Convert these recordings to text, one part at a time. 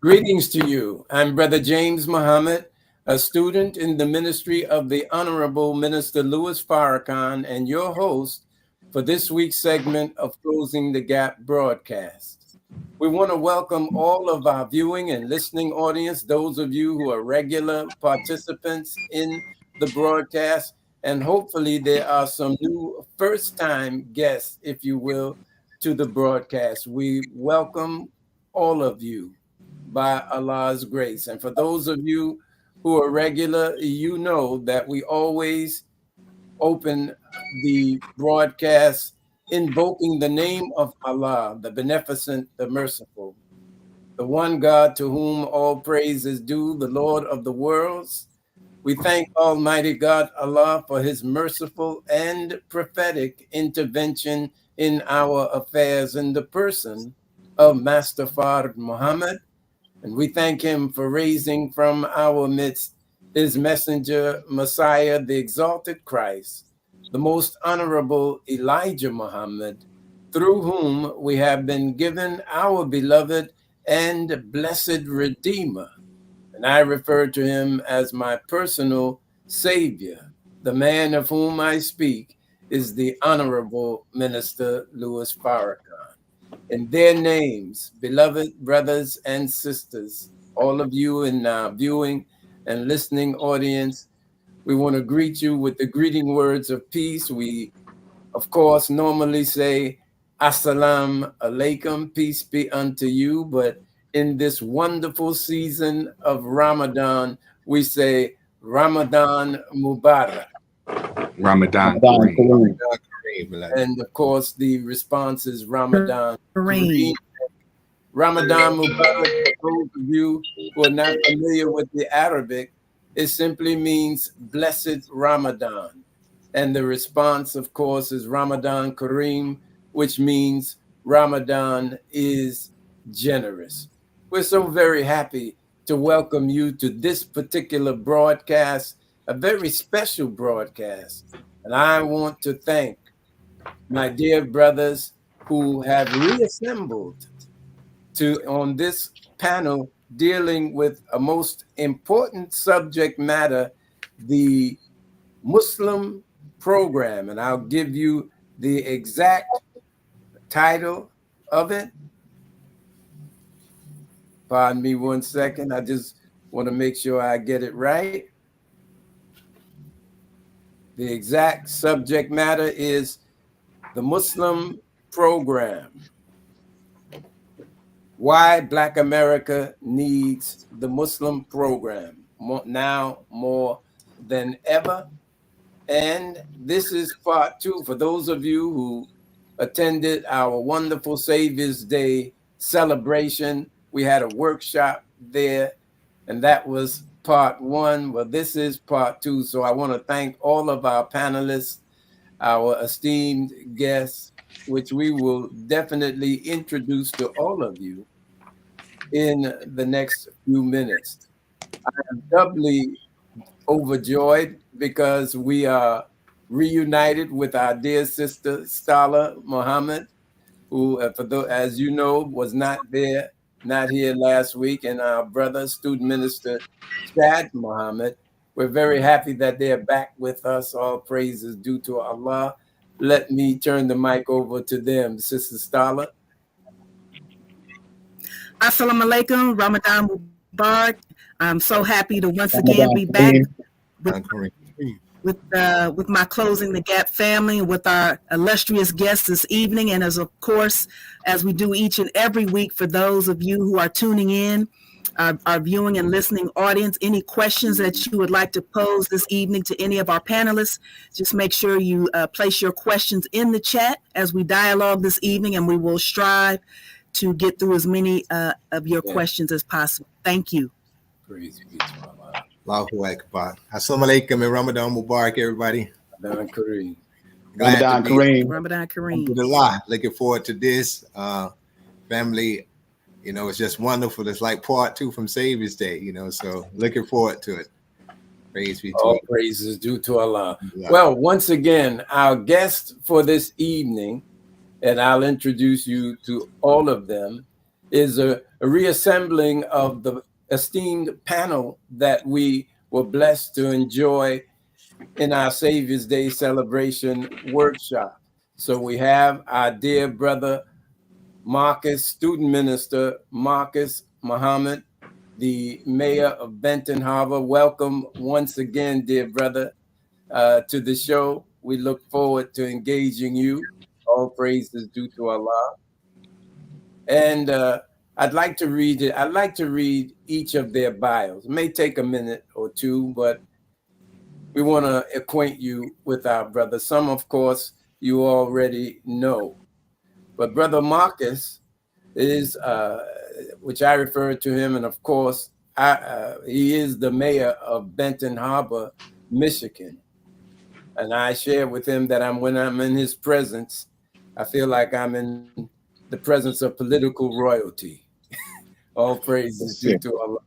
Greetings to you. I'm Brother James Muhammad, a student in the ministry of the Honorable Minister Louis Farrakhan, and your host for this week's segment of Closing the Gap broadcast. We want to welcome all of our viewing and listening audience, those of you who are regular participants in the broadcast, and hopefully there are some new first-time guests, if you will, to the broadcast. We welcome all of you by Allah's grace. And for those of you who are regular, you know that we always open the broadcast invoking the name of Allah, the Beneficent, the Merciful, the one God to whom all praise is due, the Lord of the worlds. We thank Almighty God, Allah, for his merciful and prophetic intervention in our affairs in the person of Master Fard Muhammad. And we thank him for raising from our midst his messenger, Messiah, the exalted Christ, the most honorable Elijah Muhammad, through whom we have been given our beloved and blessed Redeemer. And I refer to him as my personal Savior. The man of whom I speak is the Honorable Minister Louis Farrakhan. In their names, beloved brothers and sisters, all of you in our viewing and listening audience, we want to greet you with the greeting words of peace. We, of course, normally say, Assalamu alaikum, peace be unto you. But in this wonderful season of Ramadan, we say, Ramadan Mubarak. Ramadan Kareem. And of course, the response is Ramadan Kareem. Ramadan Mubarak, for those of you who are not familiar with the Arabic, it simply means blessed Ramadan. And the response, of course, is Ramadan Kareem, which means Ramadan is generous. We're so very happy to welcome you to this particular broadcast, a very special broadcast. And I want to thank my dear brothers who have reassembled on this panel dealing with a most important subject matter, the Muslim program. And I'll give you the exact title of it. Pardon me 1 second. I just want to make sure I get it right. The exact subject matter is the Muslim program. Why Black America needs the Muslim program now more than ever. And this is part 2 for those of you who attended our wonderful Savior's Day celebration. We had a workshop there, and that was part 1. Well, this is part 2. So I want to thank all of our panelists, our esteemed guests, which we will definitely introduce to all of you in the next few minutes. I am doubly overjoyed because we are reunited with our dear sister, Stala Muhammad, who, as you know, was not here last week, and our brother, student minister, Chad Muhammad. We're very happy that they're back with us. All praise is due to Allah. Let me turn the mic over to them. Sister Stala. Assalamu alaikum, Ramadan Mubarak. I'm so happy to once again be back with my Closing the Gap family and with our illustrious guests this evening. And as we do each and every week, for those of you who are tuning in, our viewing and listening audience, any questions that you would like to pose this evening to any of our panelists, just make sure you place your questions in the chat as we dialogue this evening, and we will strive to get through as many of your questions as possible. Thank you. Praise be to Allah. Allahu Akbar. Assalamu alaikum and Ramadan Mubarak, everybody. Ramadan Kareem. Ramadan Kareem. Ramadan Kareem. Alhamdulillah. Looking forward to this. family, it's just wonderful. It's like part 2 from Savior's Day, so looking forward to it. Praise be to All Allah. praises due to Allah. Well, once again, our guest for this evening, and I'll introduce you to all of them, is a reassembling of the esteemed panel that we were blessed to enjoy in our Savior's Day celebration workshop. So we have our dear brother Marcus, student minister Marcus Muhammad, the mayor of Benton Harbor. Welcome once again, dear brother, to the show. We look forward to engaging you. All praises due to Allah. And I'd like to read it. I'd like to read each of their bios. It may take a minute or two, but we want to acquaint you with our brother. Some, of course, you already know. But Brother Marcus is, which I refer to him, and of course, he is the mayor of Benton Harbor, Michigan. And I share with him that when I'm in his presence, I feel like I'm in the presence of political royalty. All praises due to Allah.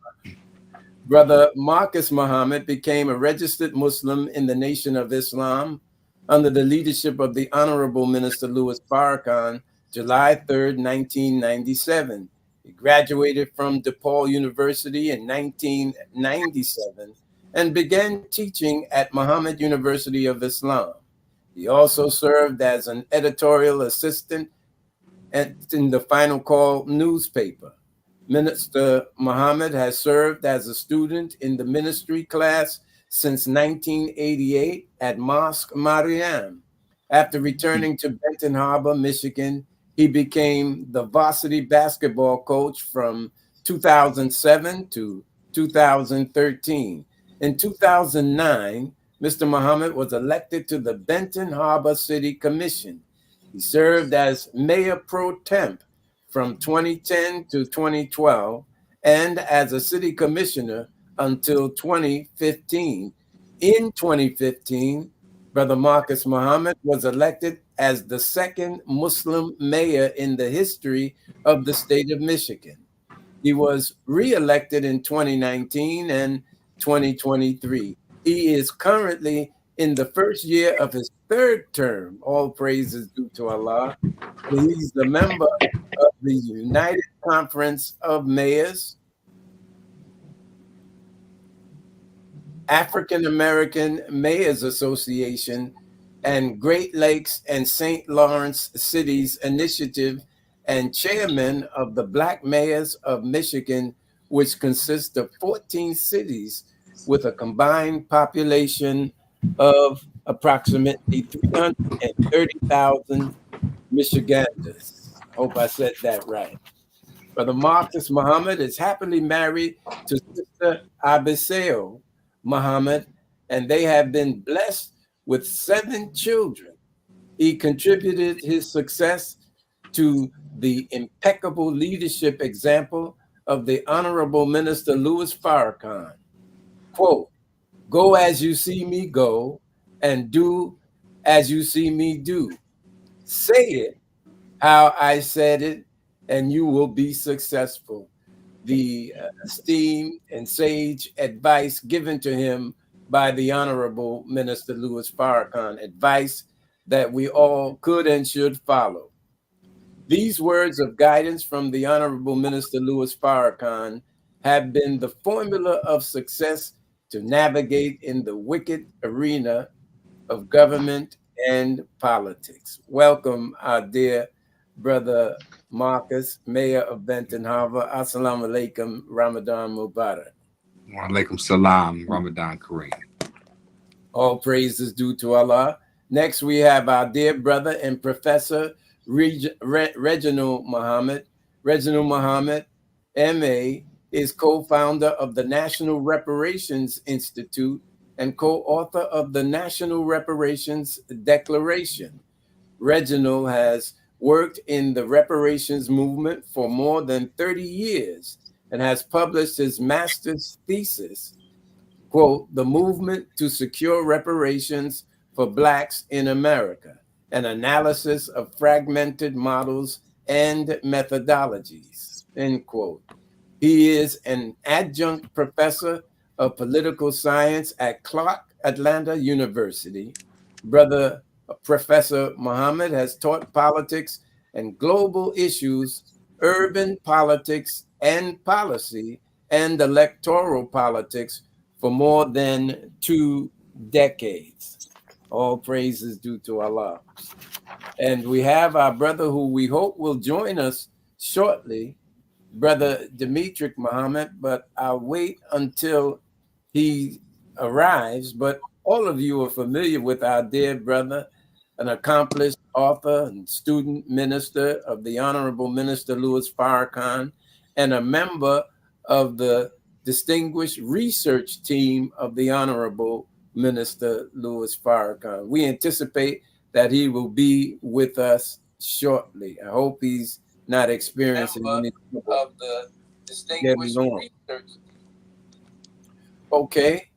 Brother Marcus Muhammad became a registered Muslim in the Nation of Islam under the leadership of the Honorable Minister Louis Farrakhan, July 3rd, 1997. He graduated from DePaul University in 1997 and began teaching at Muhammad University of Islam. He also served as an editorial assistant in the Final Call newspaper. Minister Muhammad has served as a student in the ministry class since 1988 at Mosque Mariam. After returning to Benton Harbor, Michigan, he became the varsity basketball coach from 2007 to 2013. In 2009, Mr. Muhammad was elected to the Benton Harbor City Commission. He served as mayor pro temp from 2010 to 2012 and as a city commissioner until 2015. In 2015, Brother Marcus Muhammad was elected as the second Muslim mayor in the history of the state of Michigan. He was re-elected in 2019 and 2023. He is currently in the first year of his third term. All praises due to Allah. He's the member of the United Conference of Mayors, African American Mayors Association, and Great Lakes and St. Lawrence Cities Initiative, and chairman of the Black Mayors of Michigan, which consists of 14 cities with a combined population of approximately 330,000 Michiganders. Hope I said that right. Brother Marcus Muhammad is happily married to Sister Abiseo Muhammad, and they have been blessed with 7 children. He contributed his success to the impeccable leadership example of the Honorable Minister Louis Farrakhan. Quote, "Go as you see me go, and do as you see me do. Say it how I said it, and you will be successful." The esteemed and sage advice given to him by the Honorable Minister Louis Farrakhan, advice that we all could and should follow. These words of guidance from the Honorable Minister Louis Farrakhan have been the formula of success to navigate in the wicked arena of government and politics. Welcome, our dear brother Marcus, mayor of Benton Harbor. Assalamu alaikum, Ramadan Mubarak. Wa alaikum salam, Ramadan Kareem. All praises due to Allah. Next, we have our dear brother and professor, Reginald Muhammad. Reginald Muhammad, MA, is co-founder of the National Reparations Institute and co-author of the National Reparations Declaration. Reginald has worked in the reparations movement for more than 30 years and has published his master's thesis, quote, "The Movement to Secure Reparations for Blacks in America, an analysis of fragmented models and methodologies, end quote. He is an adjunct professor of political science at Clark Atlanta University. Brother Professor Muhammad has taught politics and global issues, urban politics and policy, and electoral politics for more than 2 decades. All praise is due to Allah. And we have our brother who we hope will join us shortly, Brother Demetric Muhammad, but I'll wait until he arrives. But all of you are familiar with our dear brother, an accomplished author and student minister of the Honorable Minister Louis Farrakhan, and a member of the distinguished research team of the Honorable Minister Louis Farrakhan. We anticipate that he will be with us shortly. I hope he's not experiencing any of the distinguished research. Okay.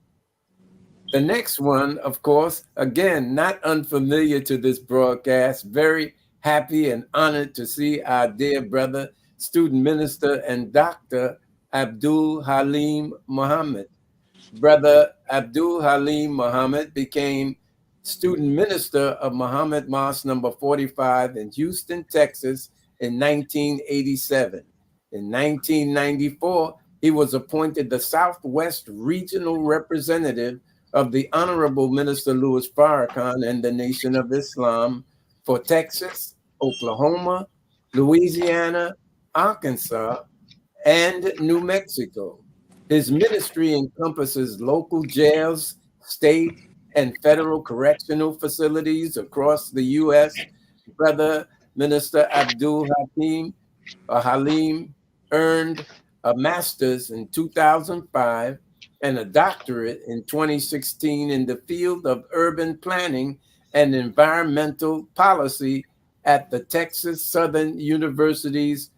The next one, of course, again, not unfamiliar to this broadcast. Very happy and honored to see our dear brother, student minister and Dr. Abdul Halim Muhammad. Brother Abdul Halim Muhammad became student minister of Muhammad Mosque number 45 in Houston, Texas in 1987. In 1994, he was appointed the Southwest Regional Representative of the Honorable Minister Louis Farrakhan and the Nation of Islam for Texas, Oklahoma, Louisiana, Arkansas, and New Mexico. His ministry encompasses local jails, state, and federal correctional facilities across the U.S. Brother Minister Abdul Halim earned a master's in 2005 and a doctorate in 2016 in the field of urban planning and environmental policy at the Texas Southern University's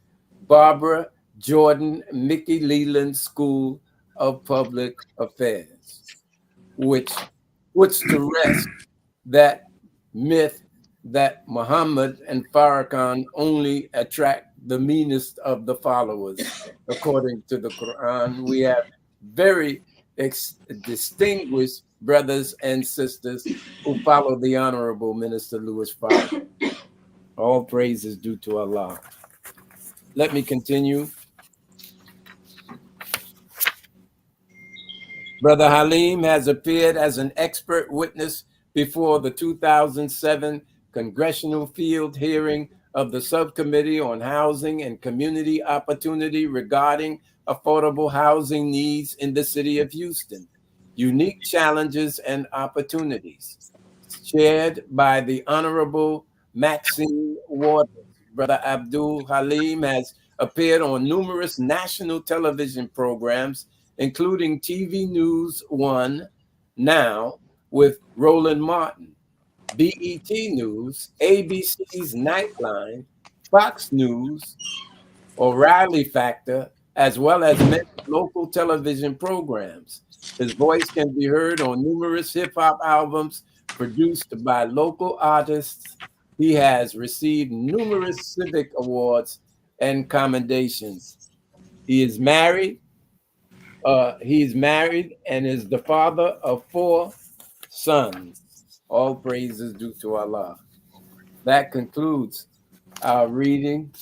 Barbara Jordan Mickey Leland School of Public Affairs, which puts to rest that myth that Muhammad and Farrakhan only attract the meanest of the followers. According to the Quran, we have very distinguished brothers and sisters who follow the Honorable Minister Louis Farrakhan. All praise is due to Allah. Let me continue. Brother Halim has appeared as an expert witness before the 2007 Congressional Field Hearing of the Subcommittee on Housing and Community Opportunity regarding affordable housing needs in the city of Houston, unique challenges and opportunities, chaired by the Honorable Maxine Waters. Brother Abdul Halim has appeared on numerous national television programs, including TV News One, Now, with Roland Martin, BET News, ABC's Nightline, Fox News, O'Reilly Factor, as well as many local television programs. His voice can be heard on numerous hip-hop albums produced by local artists. He has received numerous civic awards and commendations. He is married. He's married and is the father of 4 sons. All praises due to Allah. That concludes our reading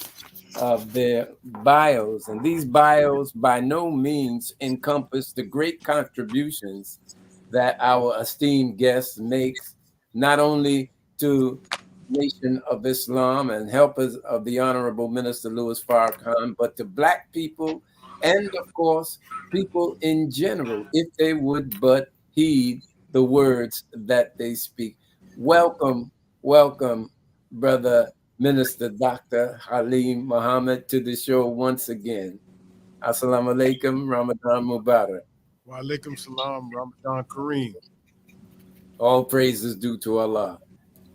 of their bios. And these bios by no means encompass the great contributions that our esteemed guest makes, not only to Nation of Islam and helpers of the Honorable Minister Louis Farrakhan, but to Black people and, of course, people in general, if they would but heed the words that they speak. Welcome, welcome, Brother Minister Dr. Halim Muhammad, to the show once again. Assalamu alaikum, Ramadan Mubarak. Wa alaikum salam, Ramadan Kareem. All praises due to Allah.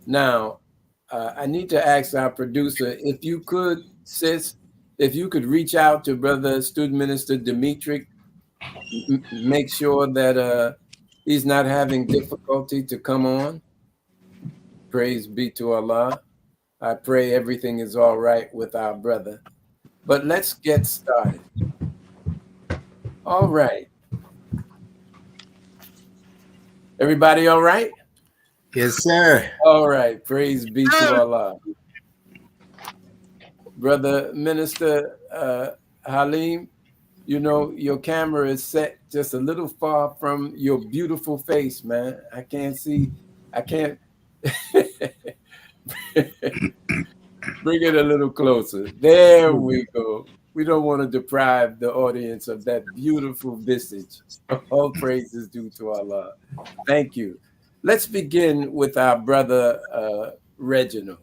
Now, I need to ask our producer, if you could, sis, if you could reach out to Brother Student Minister Demetric, make sure that he's not having difficulty to come on. Praise be to Allah. I pray everything is all right with our brother. But let's get started. All right. Everybody all right? Yes, sir. All right. Praise be to Allah. Brother Minister Halim, you know, your camera is set just a little far from your beautiful face, man. I can't see. I can't. Bring it a little closer. There we go. We don't want to deprive the audience of that beautiful visage. All praises due to Allah. Thank you. Let's begin with our brother Reginald.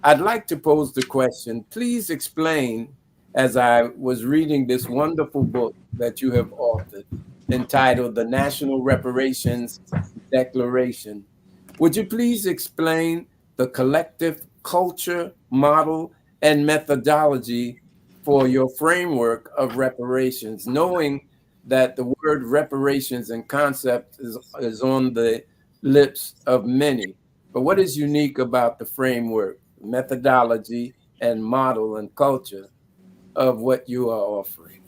I'd like to pose the question, please explain, as I was reading this wonderful book that you have authored entitled The National Reparations Declaration, would you please explain the collective culture, model, and methodology for your framework of reparations, knowing that the word reparations and concept is on the lips of many. But what is unique about the framework, methodology, and model and culture of what you are offering?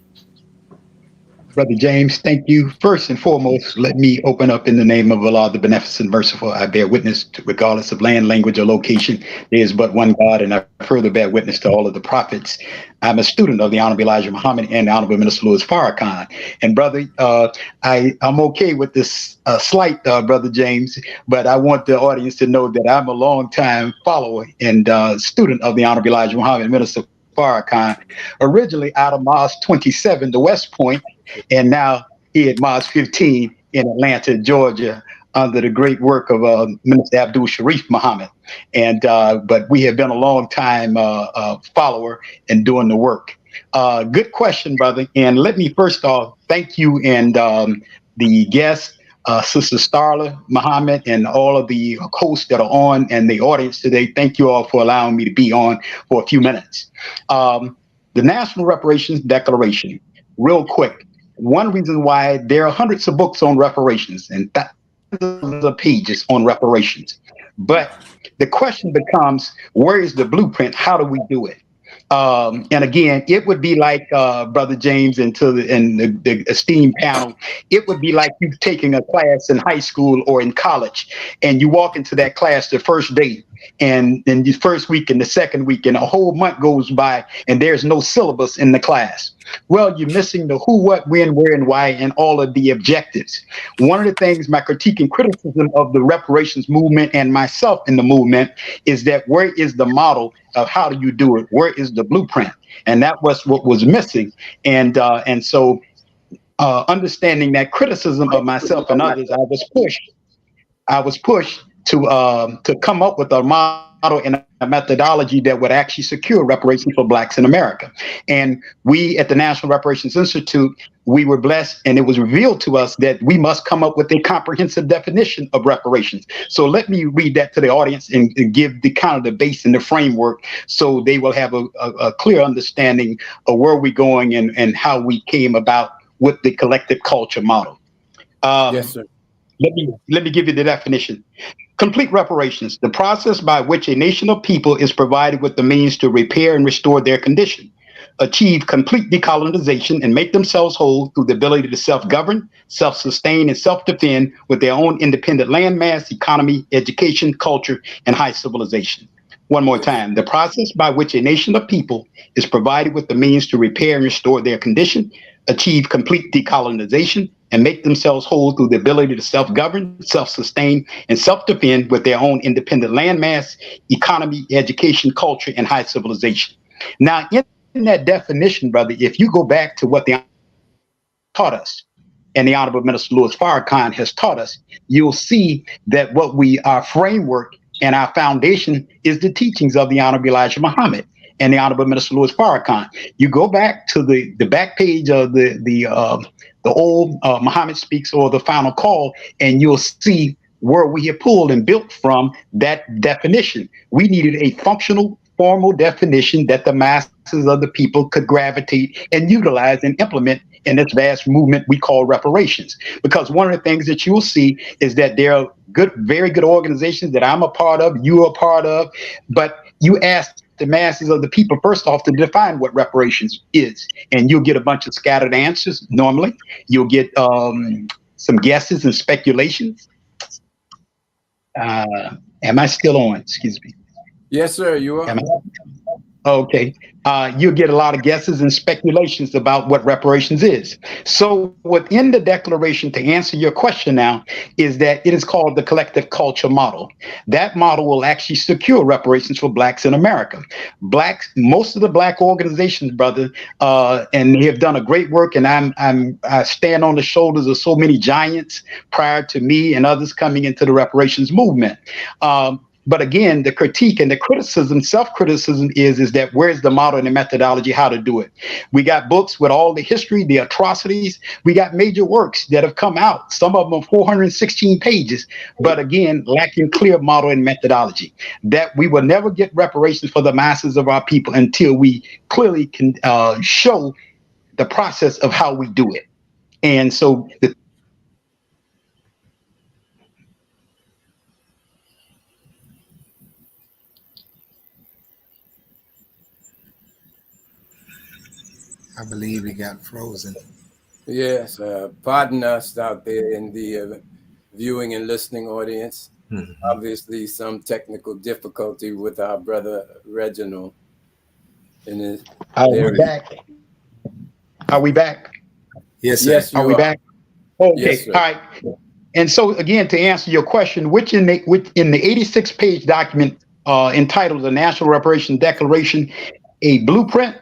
Brother James, thank you. First and foremost, let me open up in the name of Allah, the Beneficent, Merciful. I bear witness to, regardless of land, language, or location, there is but one God, and I further bear witness to all of the prophets. I'm a student of the Honorable Elijah Muhammad and the Honorable Minister Louis Farrakhan. And brother, I'm okay with this slight, Brother James, but I want the audience to know that I'm a long-time follower and student of the Honorable Elijah Muhammad and Minister Farrakhan, originally out of Mosque 27, the West Point, and now here at Mosque 15 in Atlanta, Georgia, under the great work of Minister Abdul Sharif Muhammad. And but we have been a long time follower and doing the work. Good question, brother. And let me first off thank you and the guests, Sister Starla Muhammad, and all of the hosts that are on and the audience today. Thank you all for allowing me to be on for a few minutes. The National Reparations Declaration, real quick. One reason why there are hundreds of books on reparations and thousands of pages on reparations. But the question becomes, where is the blueprint? How do we do it? And again, it would be like Brother James and the esteemed panel. It would be like you taking a class in high school or in college, and you walk into that class the first day, and then the first week and the second week, and a whole month goes by, and there's no syllabus in the class. Well, you're missing the who, what, when, where, and why, and all of the objectives. One of the things, my critique and criticism of the reparations movement and myself in the movement is that where is the model of how do you do it? Where is the blueprint? And that was what was missing. And so understanding that criticism of myself and others, I was pushed to come up with a model and a methodology that would actually secure reparations for Blacks in America. And we at the National Reparations Institute, we were blessed, and it was revealed to us that we must come up with a comprehensive definition of reparations. So let me read that to the audience and give the kind of the base and the framework so they will have a clear understanding of where we're going and how we came about with the collective culture model. Yes, sir. Let me give you the definition. Complete reparations, the process by which a nation of people is provided with the means to repair and restore their condition, achieve complete decolonization, and make themselves whole through the ability to self-govern, self-sustain, and self-defend with their own independent landmass, economy, education, culture, and high civilization. One more time, the process by which a nation of people is provided with the means to repair and restore their condition, achieve complete decolonization, and make themselves whole through the ability to self-govern, self-sustain, and self-defend with their own independent landmass, economy, education, culture, and high civilization. Now, in that definition, brother, if you go back to what the taught us, and the Honorable Minister Louis Farrakhan has taught us, you'll see that our framework and our foundation is the teachings of the Honorable Elijah Muhammad and the Honorable Minister Louis Farrakhan. You go back to the back page of the old Muhammad Speaks or the Final Call, and you'll see where we have pulled and built from that definition. We needed a functional, formal definition that the masses of the people could gravitate and utilize and implement in this vast movement we call reparations. Because one of the things that you'll see is that there are very good organizations that I'm a part of, you are a part of, but you ask the masses of the people first off to define what reparations is, and you'll get a bunch of scattered answers. Normally, you'll get some guesses and speculations. Am I still on? Excuse me. Yes, sir, you are. Am I? Okay. You'll get a lot of guesses and speculations about what reparations is. So within the declaration, to answer your question now, is that it is called the collective culture model. That model will actually secure reparations for blacks in America. Blacks, most of the black organizations, brother, and they have done a great work, and I stand on the shoulders of so many giants prior to me and others coming into the reparations movement. But again, the critique and the criticism, self-criticism is that where's the model and the methodology, how to do it? We got books with all the history, the atrocities. We got major works that have come out. Some of them are 416 pages, but again, lacking clear model and methodology. That we will never get reparations for the masses of our people until we clearly can show the process of how we do it. And so I believe he got frozen. Yes, pardon us out there in the viewing and listening audience. Obviously, some technical difficulty with our brother Reginald. are we back? Are we back? Yes, sir. Yes, you Are we back? Okay. Yes, sir. All right. And so again, to answer your question, which in the 86-page document entitled the National Reparation Declaration, a blueprint,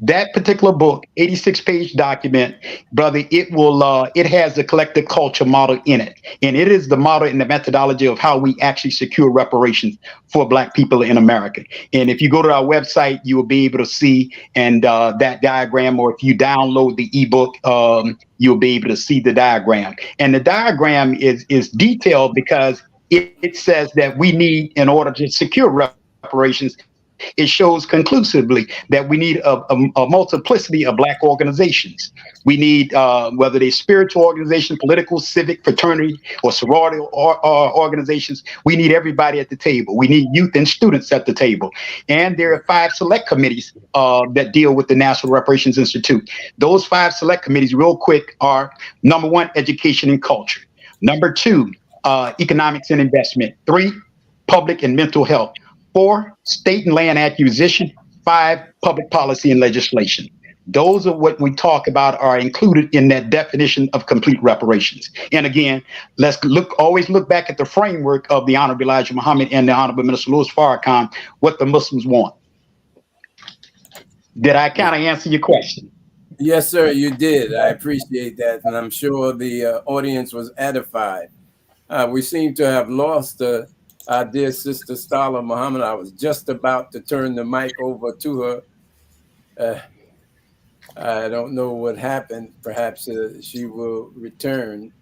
that particular book, 86-page document, brother, it has the collective culture model in it. And it is the model and the methodology of how we actually secure reparations for black people in America. And if you go to our website, you will be able to see that diagram, or if you download the ebook, you'll be able to see the diagram. And the diagram is detailed because it says that we need, in order to secure reparations, it shows conclusively that we need a multiplicity of black organizations. We need, whether they're spiritual organizations, political, civic, fraternity, or sorority organizations, we need everybody at the table. We need youth and students at the table. And there are 5 select committees that deal with the National Reparations Institute. Those 5 select committees, real quick, are number 1, education and culture. Number 2, economics and investment. 3, public and mental health. 4, state and land acquisition. 5, public policy and legislation. Those are what we talk about are included in that definition of complete reparations. And again, let's always look back at the framework of the Honorable Elijah Muhammad and the Honorable Minister Louis Farrakhan, what the Muslims want. Did I kind of answer your question? Yes, sir, you did. I appreciate that. And I'm sure the audience was edified. We seem to have lost our dear sister Stala Muhammad. I was just about to turn the mic over to her. I don't know what happened. Perhaps she will return.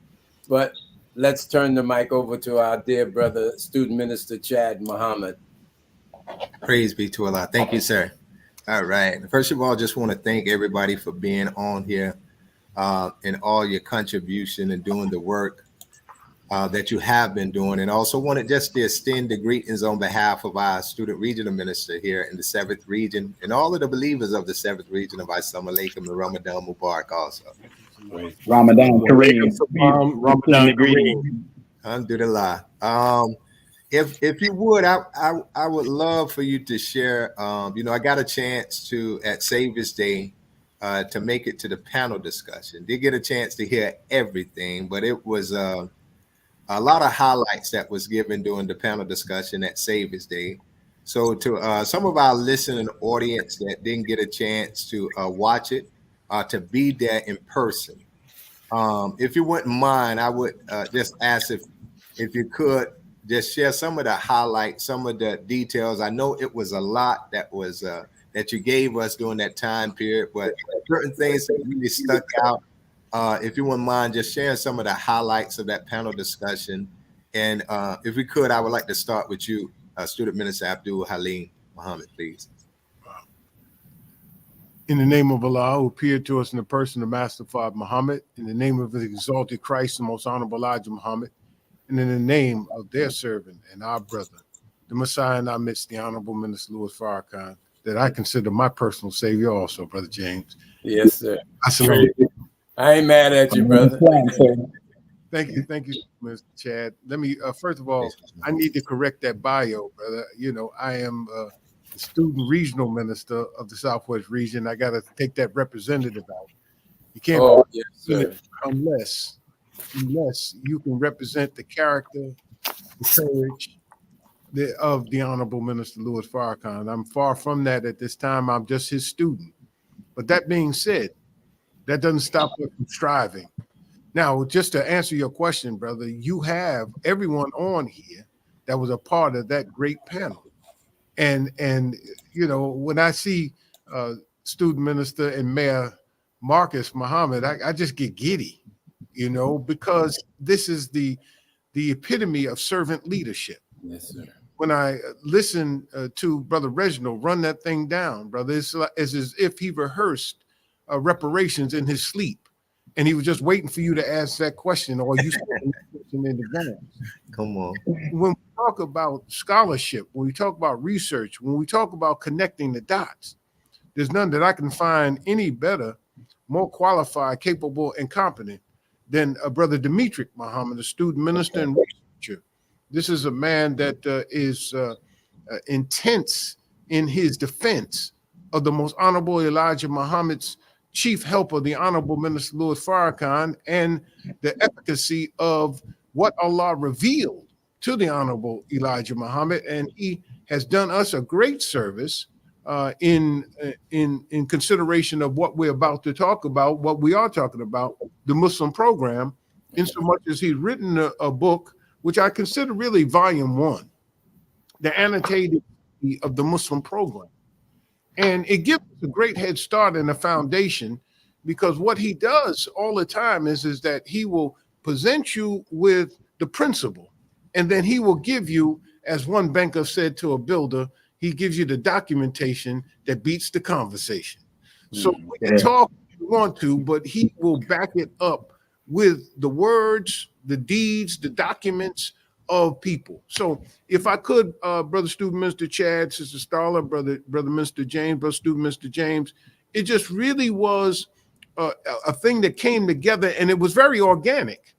But let's turn the mic over to our dear brother, Student Minister Chad Muhammad. Praise be to Allah. Thank you, sir. All right. First of all, just want to thank everybody for being on here and all your contribution and doing the work that you have been doing. And also wanted just to extend the greetings on behalf of our student regional minister here in the 7th region and all of the believers of the 7th region of Assalamu alaikum and Ramadan Mubarak also. Ramadan Kareem. Ramadan Kareem. Alhamdulillah. If you would, I would love for you to share, I got a chance to, at Savior's Day, to make it to the panel discussion. Did get a chance to hear everything, but it was a lot of highlights that was given during the panel discussion at Savior's Day. So to some of our listening audience that didn't get a chance to watch it, to be there in person, if you wouldn't mind, I would just ask if you could just share some of the highlights, some of the details. I know it was a lot that was that you gave us during that time period, but certain things that really stuck out. If you wouldn't mind just sharing some of the highlights of that panel discussion. And if we could, I would like to start with you, Student Minister Abdul Halim Muhammad, please. In the name of Allah, who appeared to us in the person of Master Father Muhammad, in the name of the exalted Christ, the most honorable Elijah Muhammad, and in the name of their servant and our brother, the Messiah in our midst, the Honorable Minister Louis Farrakhan, that I consider my personal savior also, Brother James. Yes, sir. I salute you. I ain't mad at you, brother. Thank you, Mr. Chad. Let me first of all, I need to correct that bio, brother. You know, I am the student regional minister of the Southwest region. I got to take that representative out. You can't Yes, sir. unless you can represent the character, the courage of the Honorable Minister Louis Farrakhan. I'm far from that at this time. I'm just his student. But that being said, that doesn't stop us from striving. Now, just to answer your question, brother, you have everyone on here that was a part of that great panel. And you know, when I see student minister and Mayor Marcus Muhammad, I just get giddy, you know, because this is the epitome of servant leadership. Yes, sir. When I listen to Brother Reginald run that thing down, brother, it's as if he rehearsed reparations in his sleep. And he was just waiting for you to ask that question, or you in advance. Come on. When we talk about scholarship, when we talk about research, when we talk about connecting the dots, there's none that I can find any better, more qualified, capable, and competent than Brother Demetric Muhammad, a student minister and researcher. This is a man that is intense in his defense of the most honorable Elijah Muhammad's chief helper, the Honorable Minister Louis Farrakhan, and the efficacy of what Allah revealed to the Honorable Elijah Muhammad. And he has done us a great service in consideration of what we're about to talk about, what we are talking about, the Muslim program, in so much as he's written a book, which I consider really volume 1, the annotated of the Muslim program. And it gives us a great head start and a foundation, because what he does all the time is that he will present you with the principle, and then he will give you, as one banker said to a builder, he gives you the documentation that beats the conversation. So we can talk if you want to, but he will back it up with the words, the deeds, the documents of people. So if I could, Brother Student Minister Chad, Sister Starla, Brother Minister James, Brother Student Minister James, it just really was a thing that came together, and it was very organic,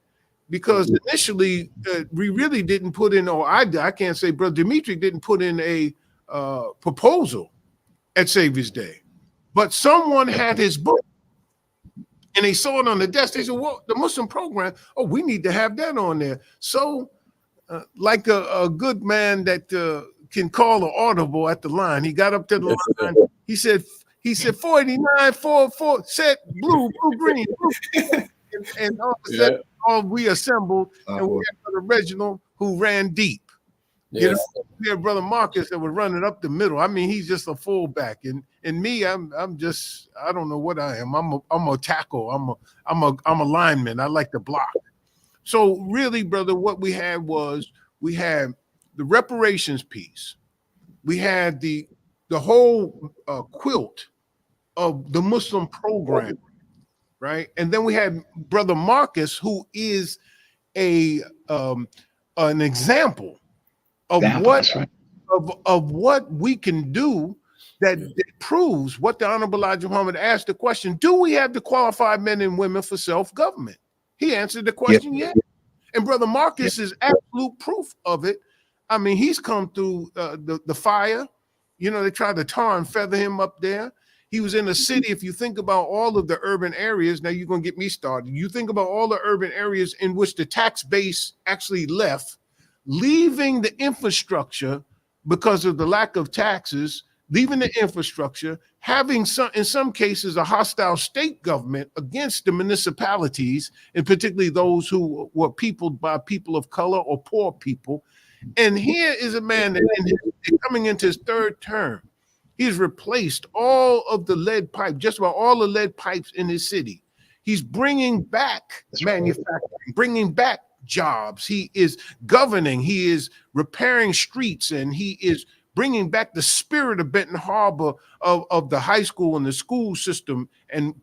because initially we really didn't put in, or I can't say Brother Demetric didn't put in a proposal at Savior's Day, but someone had his book and they saw it on the desk. They said, well, the Muslim program, oh, we need to have that on there. So like a good man that can call an audible at the line, he got up to the line. He said 489, 44, set blue, green, blue. And all of a sudden, we assembled, and we had Brother Reginald, who ran deep. Yes. You know, we had Brother Marcus that was running up the middle. I mean, he's just a fullback, and me, I'm just, I don't know what I am. I'm a tackle. I'm a lineman. I like to block. So really, brother, what we had was, we had the reparations piece. We had the whole quilt of the Muslim program, right? And then we had Brother Marcus, who is an example of what we can do that proves what the Honorable Elijah Muhammad asked the question: do we have the qualified men and women for self-government? He answered the question, yes. And Brother Marcus is absolute proof of it. I mean, he's come through the fire. You know, they tried to tar and feather him up there. He was in a city. If you think about all of the urban areas, now you're going to get me started. You think about all the urban areas in which the tax base actually left, leaving the infrastructure because of the lack of taxes, leaving the infrastructure, having in some cases a hostile state government against the municipalities, and particularly those who were peopled by people of color or poor people. And here is a man that coming into his third term, he's replaced all of the lead pipe, just about all the lead pipes in his city. He's bringing back manufacturing, bringing back jobs. He is governing. He is repairing streets, and he is bringing back the spirit of Benton Harbor, of the high school and the school system and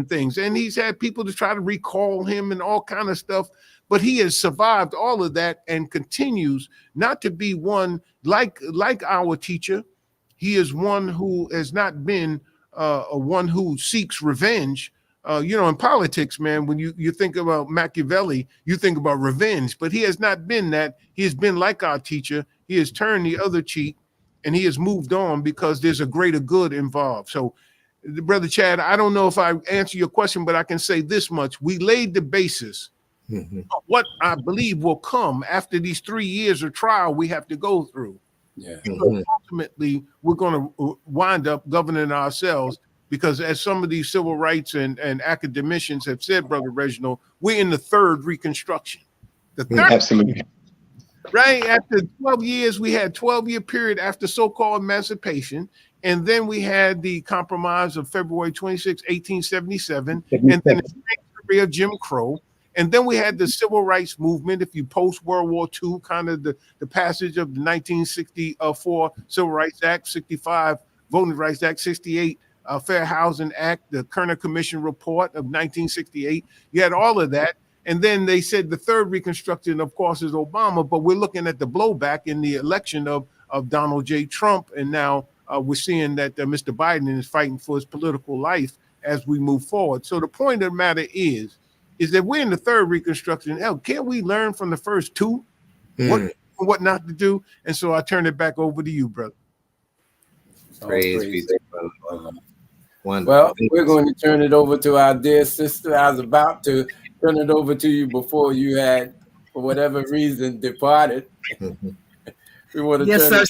things. And he's had people to try to recall him and all kind of stuff. but he has survived all of that and continues not to be one like our teacher. He is one who has not been one who seeks revenge. In politics, man, when you think about Machiavelli, you think about revenge, but he has not been that. He has been like our teacher. He has turned the other cheek, and he has moved on because there's a greater good involved. So, Brother Chad, I don't know if I answer your question, but I can say this much. We laid the basis of what I believe will come after these 3 years of trial we have to go through. Yeah. So ultimately, we're going to wind up governing ourselves because as some of these civil rights and academicians have said, Brother Reginald, we're in the third Reconstruction. The third, Absolutely. right? After 12 years, we had 12-year period after so-called emancipation. And then we had the compromise of February 26, 1877, and then the century of Jim Crow. And then we had the civil rights movement. If you post World War II, kind of the passage of the 1964 Civil Rights Act, 65 Voting Rights Act, 68 Fair Housing Act, the Kerner Commission report of 1968. You had all of that. And then they said the third Reconstruction, of course, is Obama. But we're looking at the blowback in the election of Donald J. Trump. And now we're seeing that Mr. Biden is fighting for his political life as we move forward. So the point of the matter is that we're in the third Reconstruction. Hell, can't we learn from the first two what not to do? And so I turn it back over to you, brother. Praise be to God. Well, we're going to turn it over to our dear sister. I was about to turn it over to you before you had, for whatever reason, departed. We want to turn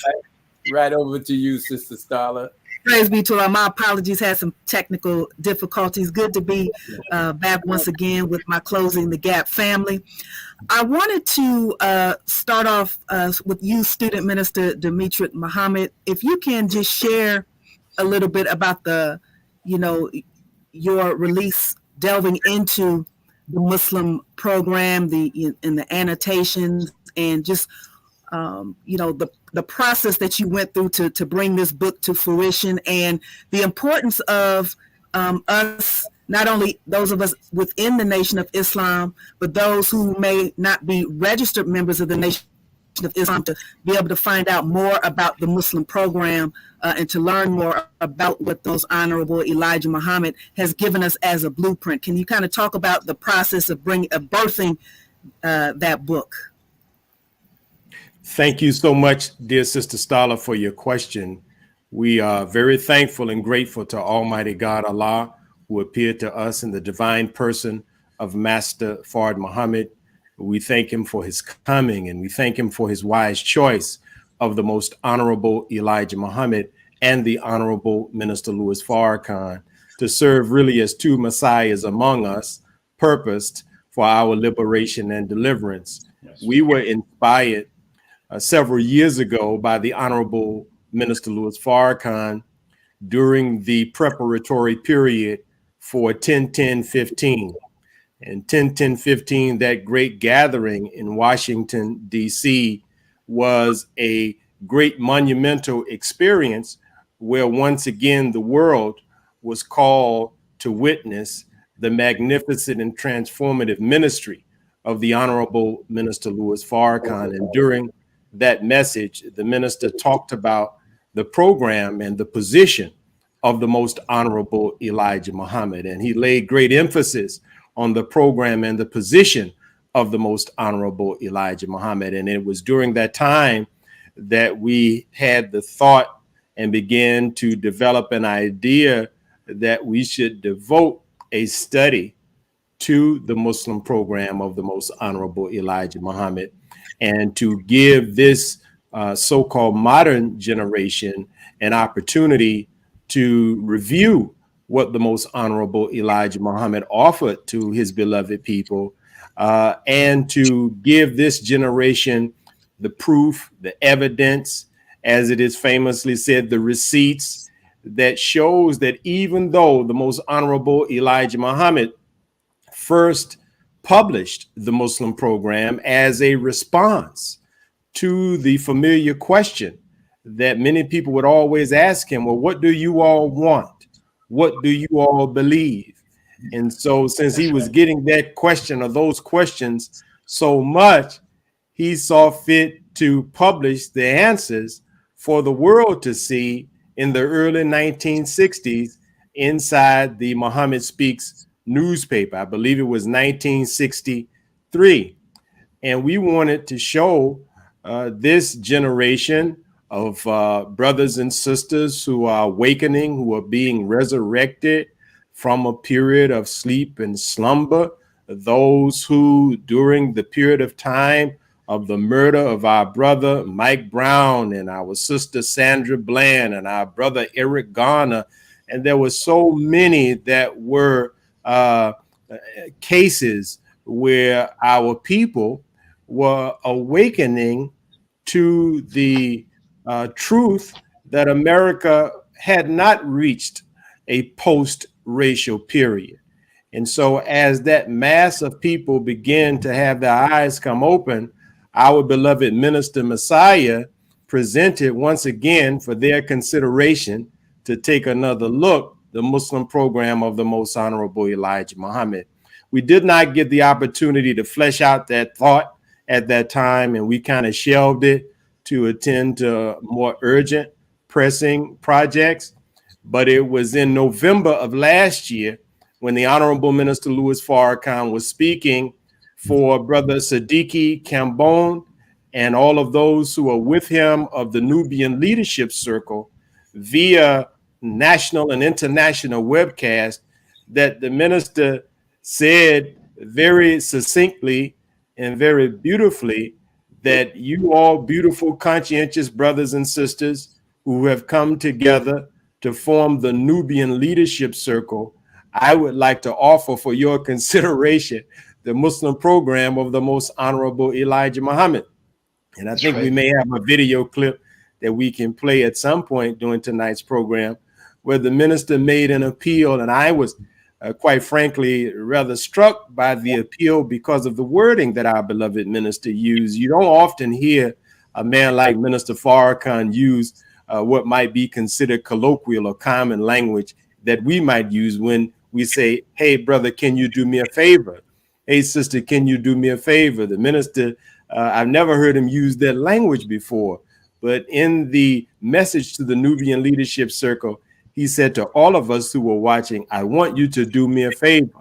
it right over to you, Sister Starla. Praise be to Allah. My apologies, had some technical difficulties. Good to be back once again with my Closing the Gap family. I wanted to start off with you, Student Minister Demetric Muhammad. If you can just share a little bit about your release delving into the Muslim program, in the annotations, and just the process that you went through to bring this book to fruition, and the importance of us, not only those of us within the Nation of Islam, but those who may not be registered members of the Nation of Islam, to be able to find out more about the Muslim program and to learn more about what those Honorable Elijah Muhammad has given us as a blueprint. Can you kind of talk about the process of birthing that book? Thank you so much, dear Sister Starla, for your question. We are very thankful and grateful to Almighty God Allah, who appeared to us in the divine person of Master Fard Muhammad. We thank him for his coming, and we thank him for his wise choice of the Most Honorable Elijah Muhammad and the Honorable Minister Louis Farrakhan to serve really as two messiahs among us, purposed for our liberation and deliverance. Yes. We were inspired several years ago by the Honorable Minister Louis Farrakhan during the preparatory period for 10-10-15. And 10-10-15, that great gathering in Washington, D.C., was a great monumental experience where once again the world was called to witness the magnificent and transformative ministry of the Honorable Minister Louis Farrakhan. And during that message, the minister talked about the program and the position of the Most Honorable Elijah Muhammad. And he laid great emphasis on the program and the position of the Most Honorable Elijah Muhammad. And it was during that time that we had the thought and began to develop an idea that we should devote a study to the Muslim program of the Most Honorable Elijah Muhammad, and to give this so-called modern generation an opportunity to review what the Most Honorable Elijah Muhammad offered to his beloved people, and to give this generation the proof, the evidence, as it is famously said, the receipts that shows that even though the Most Honorable Elijah Muhammad first published the Muslim program as a response to the familiar question that many people would always ask him, well, what do you all want? What do you all believe? And so since he was getting that question or those questions so much, he saw fit to publish the answers for the world to see in the early 1960s inside the Muhammad Speaks newspaper. I believe it was 1963. And we wanted to show this generation of brothers and sisters who are awakening, who are being resurrected from a period of sleep and slumber, those who during the period of time of the murder of our brother Mike Brown and our sister Sandra Bland and our brother Eric Garner, and there were so many that were cases where our people were awakening to the truth that America had not reached a post-racial period. And so as that mass of people began to have their eyes come open, our beloved Minister Messiah presented once again for their consideration to take another look, the Muslim program of the Most Honorable Elijah Muhammad. We did not get the opportunity to flesh out that thought at that time, and we kind of shelved it to attend to more urgent, pressing projects. But it was in November of last year when the Honorable Minister Louis Farrakhan was speaking for Brother Siddiqui Cambone and all of those who are with him of the Nubian Leadership Circle via national and international webcast, that the minister said very succinctly and very beautifully that you all beautiful, conscientious brothers and sisters who have come together to form the Nubian Leadership Circle, I would like to offer for your consideration the Muslim program of the Most Honorable Elijah Muhammad. And I think we may have a video clip that we can play at some point during tonight's program where the minister made an appeal, and I was quite frankly rather struck by the appeal because of the wording that our beloved minister used. You don't often hear a man like Minister Farrakhan use what might be considered colloquial or common language that we might use when we say, hey, brother, can you do me a favor? Hey, sister, can you do me a favor? The minister, I've never heard him use that language before, but in the message to the Nubian Leadership Circle, he said to all of us who were watching, I want you to do me a favor.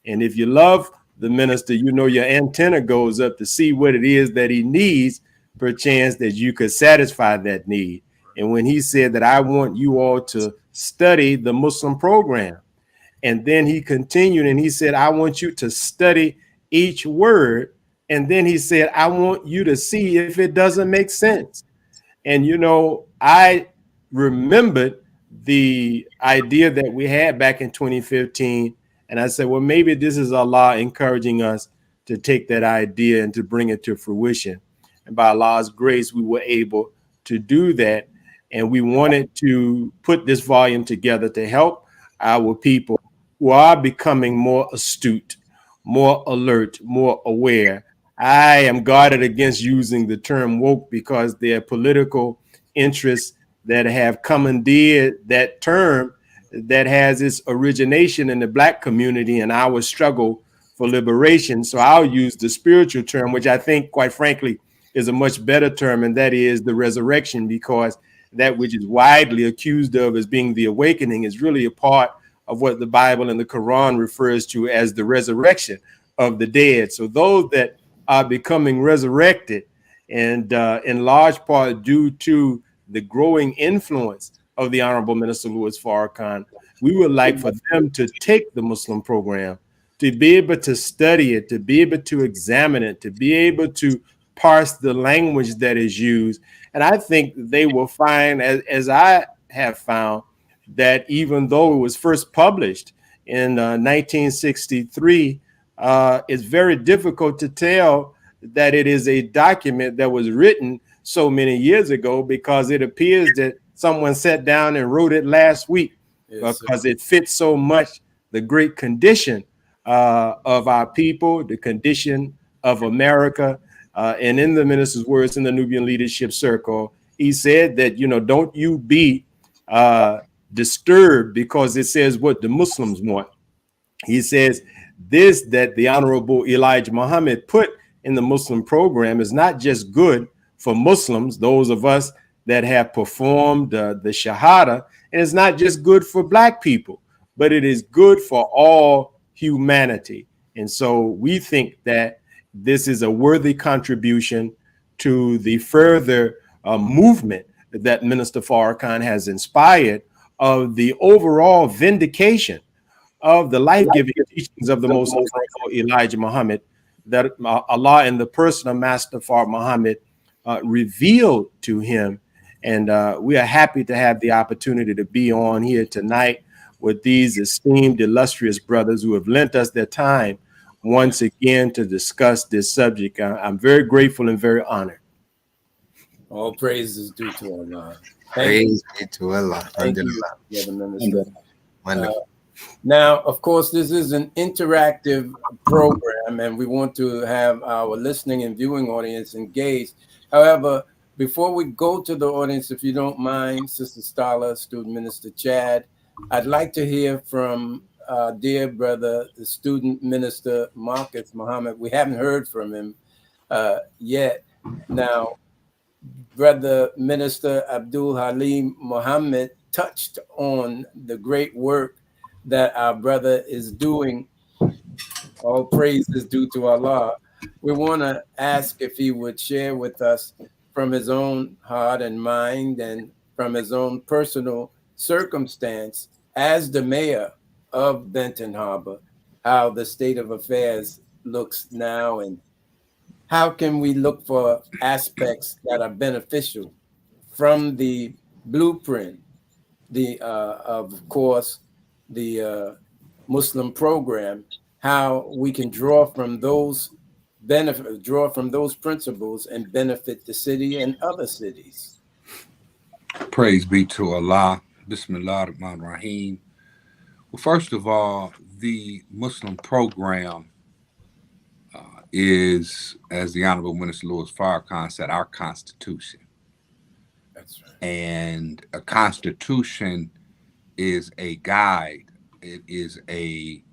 And if you love the minister, you know your antenna goes up to see what it is that he needs, perchance that you could satisfy that need. And when he said that I want you all to study the Muslim program, and then he continued and he said, I want you to study each word. And then he said, I want you to see if it doesn't make sense. And, you know, I remembered the idea that we had back in 2015. And I said, well, maybe this is Allah encouraging us to take that idea and to bring it to fruition. And by Allah's grace, we were able to do that. And we wanted to put this volume together to help our people who are becoming more astute, more alert, more aware. I am guarded against using the term woke because there are political interests that have commandeered that term that has its origination in the Black community and our struggle for liberation. So I'll use the spiritual term, which I think, quite frankly, is a much better term, and that is the resurrection, because that which is widely accused of as being the awakening is really a part of what the Bible and the Quran refers to as the resurrection of the dead. So those that are becoming resurrected, and in large part due to the growing influence of the Honorable Minister Louis Farrakhan, we would like for them to take the Muslim program, to be able to study it, to be able to examine it, to be able to parse the language that is used. And I think they will find, as I have found, that even though it was first published in 1963, it's very difficult to tell that it is a document that was written so many years ago, because it appears that someone sat down and wrote it last week, because it fits so much the great condition of our people, the condition of America. And in the minister's words in the Nubian Leadership Circle, he said that, you know, don't you be disturbed because it says what the Muslims want. He says this, that the Honorable Elijah Muhammad put in the Muslim program is not just good for Muslims, those of us that have performed the Shahada, and it's not just good for Black people, but it is good for all humanity. And so we think that this is a worthy contribution to the further movement that Minister Farrakhan has inspired of the overall vindication of the life-giving teachings of the Most Honorable Elijah Muhammad, that Allah in the person of Master Fard Muhammad revealed to him. And we are happy to have the opportunity to be on here tonight with these esteemed, illustrious brothers who have lent us their time once again to discuss this subject. I'm very grateful and very honored. All praise is due to Allah. Praise be to Allah. Thank you, Brother Minister. Wonderful. Now, of course, this is an interactive program, and we want to have our listening and viewing audience engaged. However, before we go to the audience, if you don't mind, Sister Stala, Student Minister Chad, I'd like to hear from dear brother, the Student Minister Marcus Muhammad. We haven't heard from him yet. Now, Brother Minister Abdul Halim Muhammad touched on the great work that our brother is doing. All praise is due to Allah. We want to ask if he would share with us from his own heart and mind and from his own personal circumstance as the mayor of Benton Harbor, how the state of affairs looks now, and how can we look for aspects that are beneficial from the blueprint, of course, the Muslim program, how we can draw from those principles and benefit the city and other cities. Praise be to Allah. Bismillah ar-Rahman ar-Rahim. Well, first of all, the Muslim program is, as the Honorable Minister Louis Farrakhan said, our Constitution. That's right. And a Constitution is a guide. It is a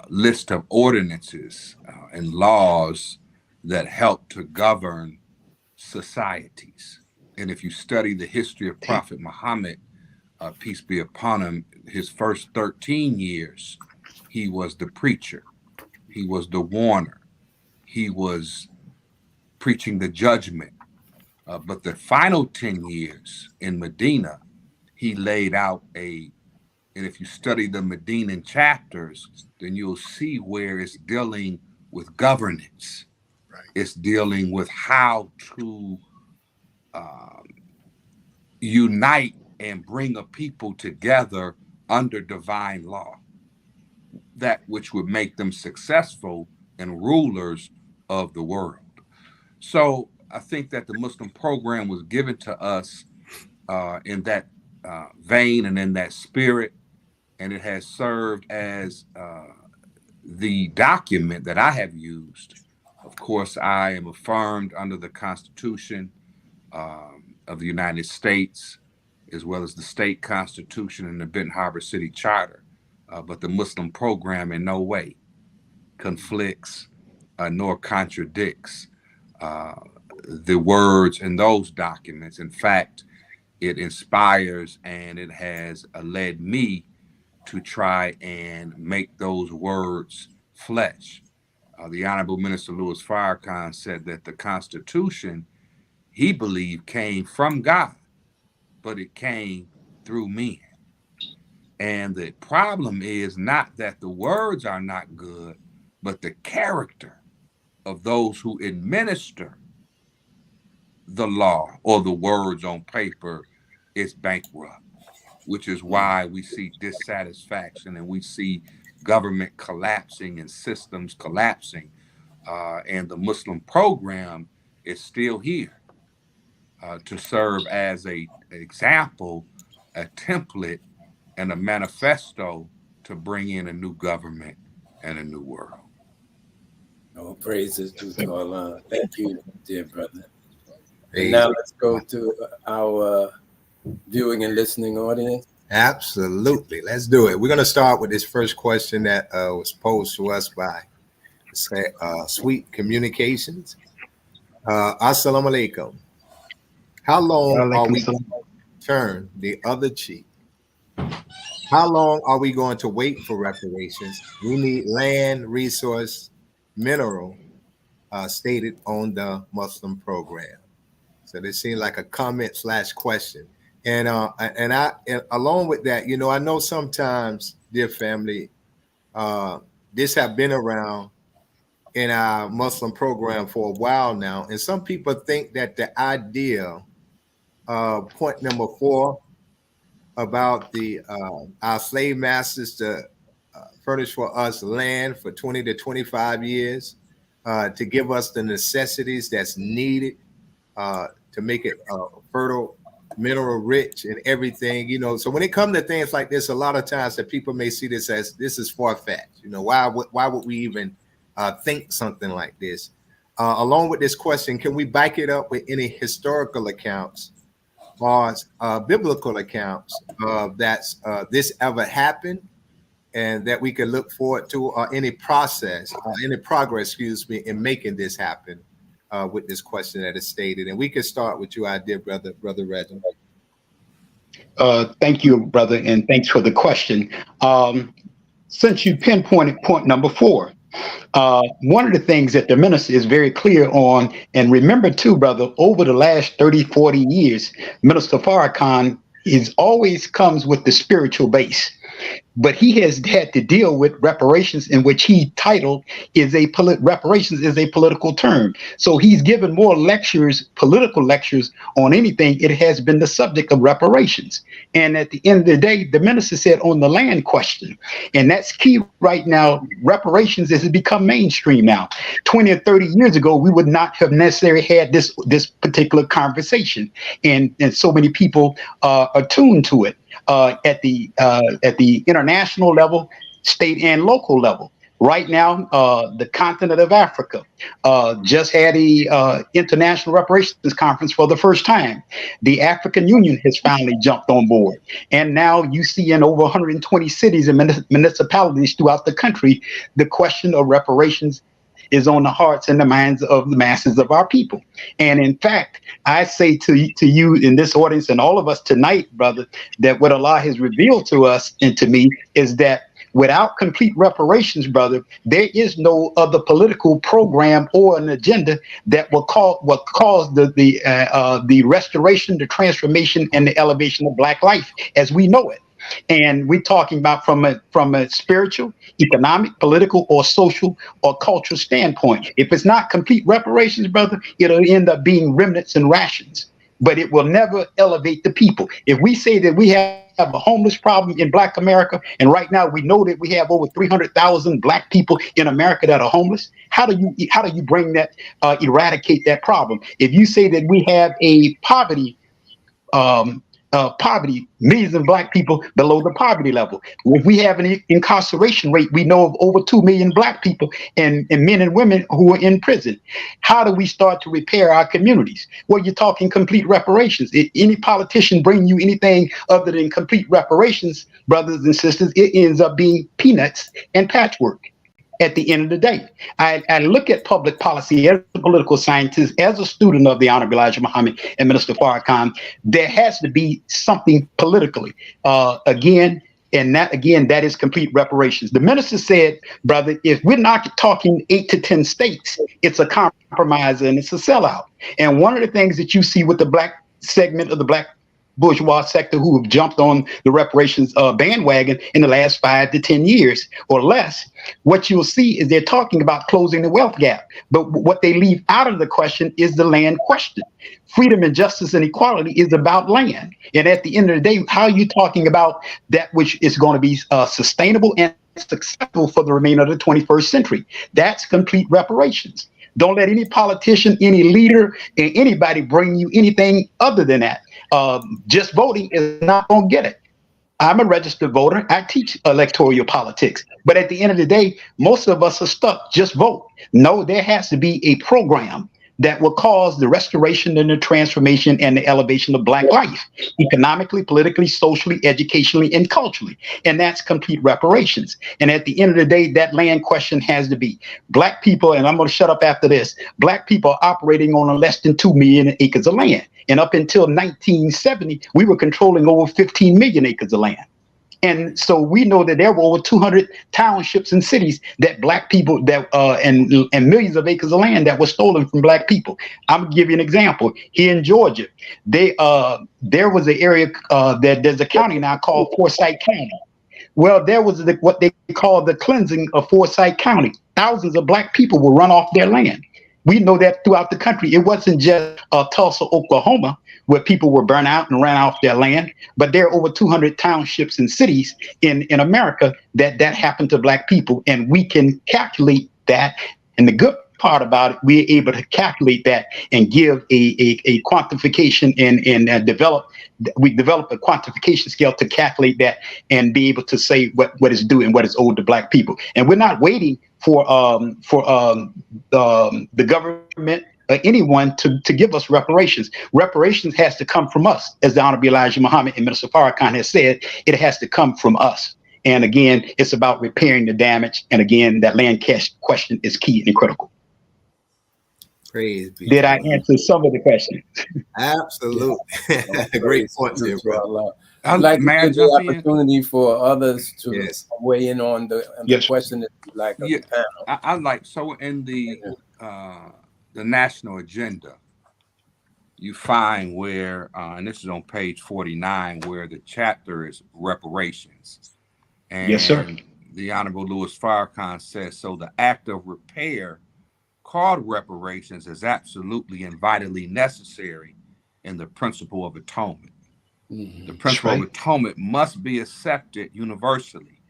list of ordinances and laws that help to govern societies. And if you study the history of Prophet Muhammad, peace be upon him, his first 13 years, he was the preacher. He was the warner. He was preaching the judgment. But the final 10 years in Medina, he laid out and if you study the Medinan chapters, then you'll see where it's dealing with governance. Right. It's dealing with how to unite and bring a people together under divine law, that which would make them successful and rulers of the world. So I think that the Muslim program was given to us in that vein and in that spirit, and it has served as the document that I have used. Of course, I am affirmed under the Constitution of the United States, as well as the state constitution and the Benton Harbor City Charter. But the Muslim program in no way conflicts nor contradicts the words in those documents. In fact, it inspires and it has led me to try and make those words flesh. The Honorable Minister Louis Farrakhan said that the Constitution, he believed, came from God, but it came through men. And the problem is not that the words are not good, but the character of those who administer the law or the words on paper is bankrupt, which is why we see dissatisfaction and we see government collapsing and systems collapsing. And the Muslim program is still here to serve as an example, a template, and a manifesto to bring in a new government and a new world. All praises to Allah. Thank you, dear brother. And now let's go to our viewing and listening audience. Absolutely. Let's do it. We're going to start with this first question that was posed to us by the sweet communications. Assalamu alaikum. How long are we going to turn the other cheek? How long are we going to wait for reparations? We need land, resource, mineral, stated on the Muslim program. So this seems like a comment / question. And along with that, I know sometimes, dear family, this have been around in our Muslim program for a while now. And some people think that the idea of point number 4 about our slave masters to furnish for us land for 20 to 25 years, to give us the necessities that's needed to make it fertile, mineral rich, and everything. So when it comes to things like this, a lot of times that people may see this as this is far-fetched. Why would we even think something like this? Along with this question, can we back it up with any historical accounts or biblical accounts that's this ever happened, and that we can look forward to, or any progress, in making this happen with this question that is stated? And we can start with you, our dear brother Reginald. Thank you, brother, and thanks for the question. Since you pinpointed point number 4, one of the things that the minister is very clear on, and remember too, brother, over the last 30, 40 years, Minister Farrakhan always comes with the spiritual base. But he has had to deal with reparations, in which he titled reparations is a political term. So he's given more lectures, political lectures on anything. It has been the subject of reparations. And at the end of the day, the minister said on the land question, and that's key right now, reparations has become mainstream now. 20 or 30 years ago, we would not have necessarily had this particular conversation. And so many people are attuned to it. At the international level, state and local level. Right now, the continent of Africa just had a international reparations conference for the first time. The African Union has finally jumped on board. And now you see in over 120 cities and municipalities throughout the country, the question of reparations is on the hearts and the minds of the masses of our people. And in fact, I say to you in this audience and all of us tonight, brother, that what Allah has revealed to us and to me is that without complete reparations, brother, there is no other political program or an agenda that will cause the restoration, the transformation, and the elevation of Black life as we know it. And we're talking about from a spiritual, economic, political, or social or cultural standpoint. If it's not complete reparations, brother, it'll end up being remnants and rations, but it will never elevate the people. If we say that we have a homeless problem in Black America, and right now we know that we have over 300,000 Black people in America that are homeless, how do you bring that, eradicate that problem? If you say that we have a poverty, millions of Black people below the poverty level. If we have an incarceration rate, we know of over 2 million Black people and men and women who are in prison. How do we start to repair our communities? Well, you're talking complete reparations. If any politician bring you anything other than complete reparations, brothers and sisters, it ends up being peanuts and patchwork. At the end of the day, I look at public policy as a political scientist, as a student of the Honorable Elijah Muhammad and Minister Farrakhan. There has to be something politically. That is complete reparations. The minister said, brother, if we're not talking 8 to 10 states, it's a compromise and it's a sellout. And one of the things that you see with the Black segment of the Black bourgeois sector who have jumped on the reparations bandwagon in the last 5 to 10 years or less, what you'll see is they're talking about closing the wealth gap. But what they leave out of the question is the land question. Freedom and justice and equality is about land. And at the end of the day, how are you talking about that which is going to be sustainable and successful for the remainder of the 21st century? That's complete reparations. Don't let any politician, any leader, anybody bring you anything other than that. Just voting is not going to get it. I'm a registered voter. I teach electoral politics. But at the end of the day, most of us are stuck. Just vote. No, there has to be a program that will cause the restoration and the transformation and the elevation of Black life, economically, politically, socially, educationally, and culturally. And that's complete reparations. And at the end of the day, that land question has to be Black people, and I'm going to shut up after this, Black people are operating on less than 2 million acres of land. And up until 1970, we were controlling over 15 million acres of land. And so we know that there were over 200 townships and cities that Black people that and millions of acres of land that were stolen from Black people. I'm gonna give you an example. Here in Georgia, there was an area that there's a county now called Forsyth County. Well, there was what they call the cleansing of Forsyth County. Thousands of Black people were run off their land. We know that throughout the country. It wasn't just Tulsa, Oklahoma, where people were burned out and ran off their land, but there are over 200 townships and cities in America that happened to Black people, and we can calculate that. And the good part about it, we're able to calculate that and give a quantification and develop a quantification scale to calculate that and be able to say what is due and what is owed to Black people. And we're not waiting for the government or anyone to give us reparations. Reparations has to come from us, as the Honorable Elijah Muhammad and Minister Farrakhan has said. It has to come from us. And again, it's about repairing the damage. And again, that land cash question is key and critical. Praise be. Did I answer some of the questions? Absolutely. Great point there, bro. I'd like to give the opportunity for others to Yes. weigh in on the Yes. question that you like of the panel. I like, so in the national agenda, you find where, and this is on page 49, where the chapter is reparations. And Yes, sir. the Honorable Louis Farrakhan says, so the act of repair called reparations is absolutely and vitally necessary in the principle of atonement. The principle of atonement must be accepted universally,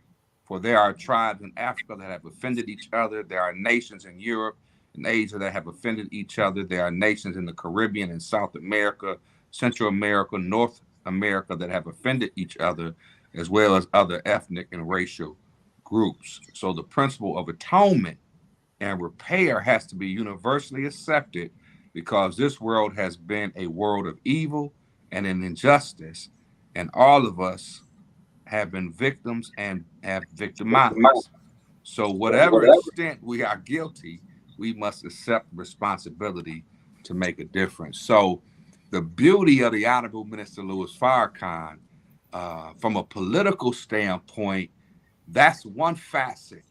for there are tribes in Africa that have offended each other. There are nations in Europe and Asia that have offended each other. There are nations in the Caribbean and South America, Central America, North America that have offended each other, as well as other ethnic and racial groups. So the principle of atonement and repair has to be universally accepted, because this world has been a world of evil and an injustice, and all of us have been victims and have victimized. So whatever extent we are guilty, we must accept responsibility to make a difference. So the beauty of the Honorable Minister Louis Farrakhan, from a political standpoint, that's one facet,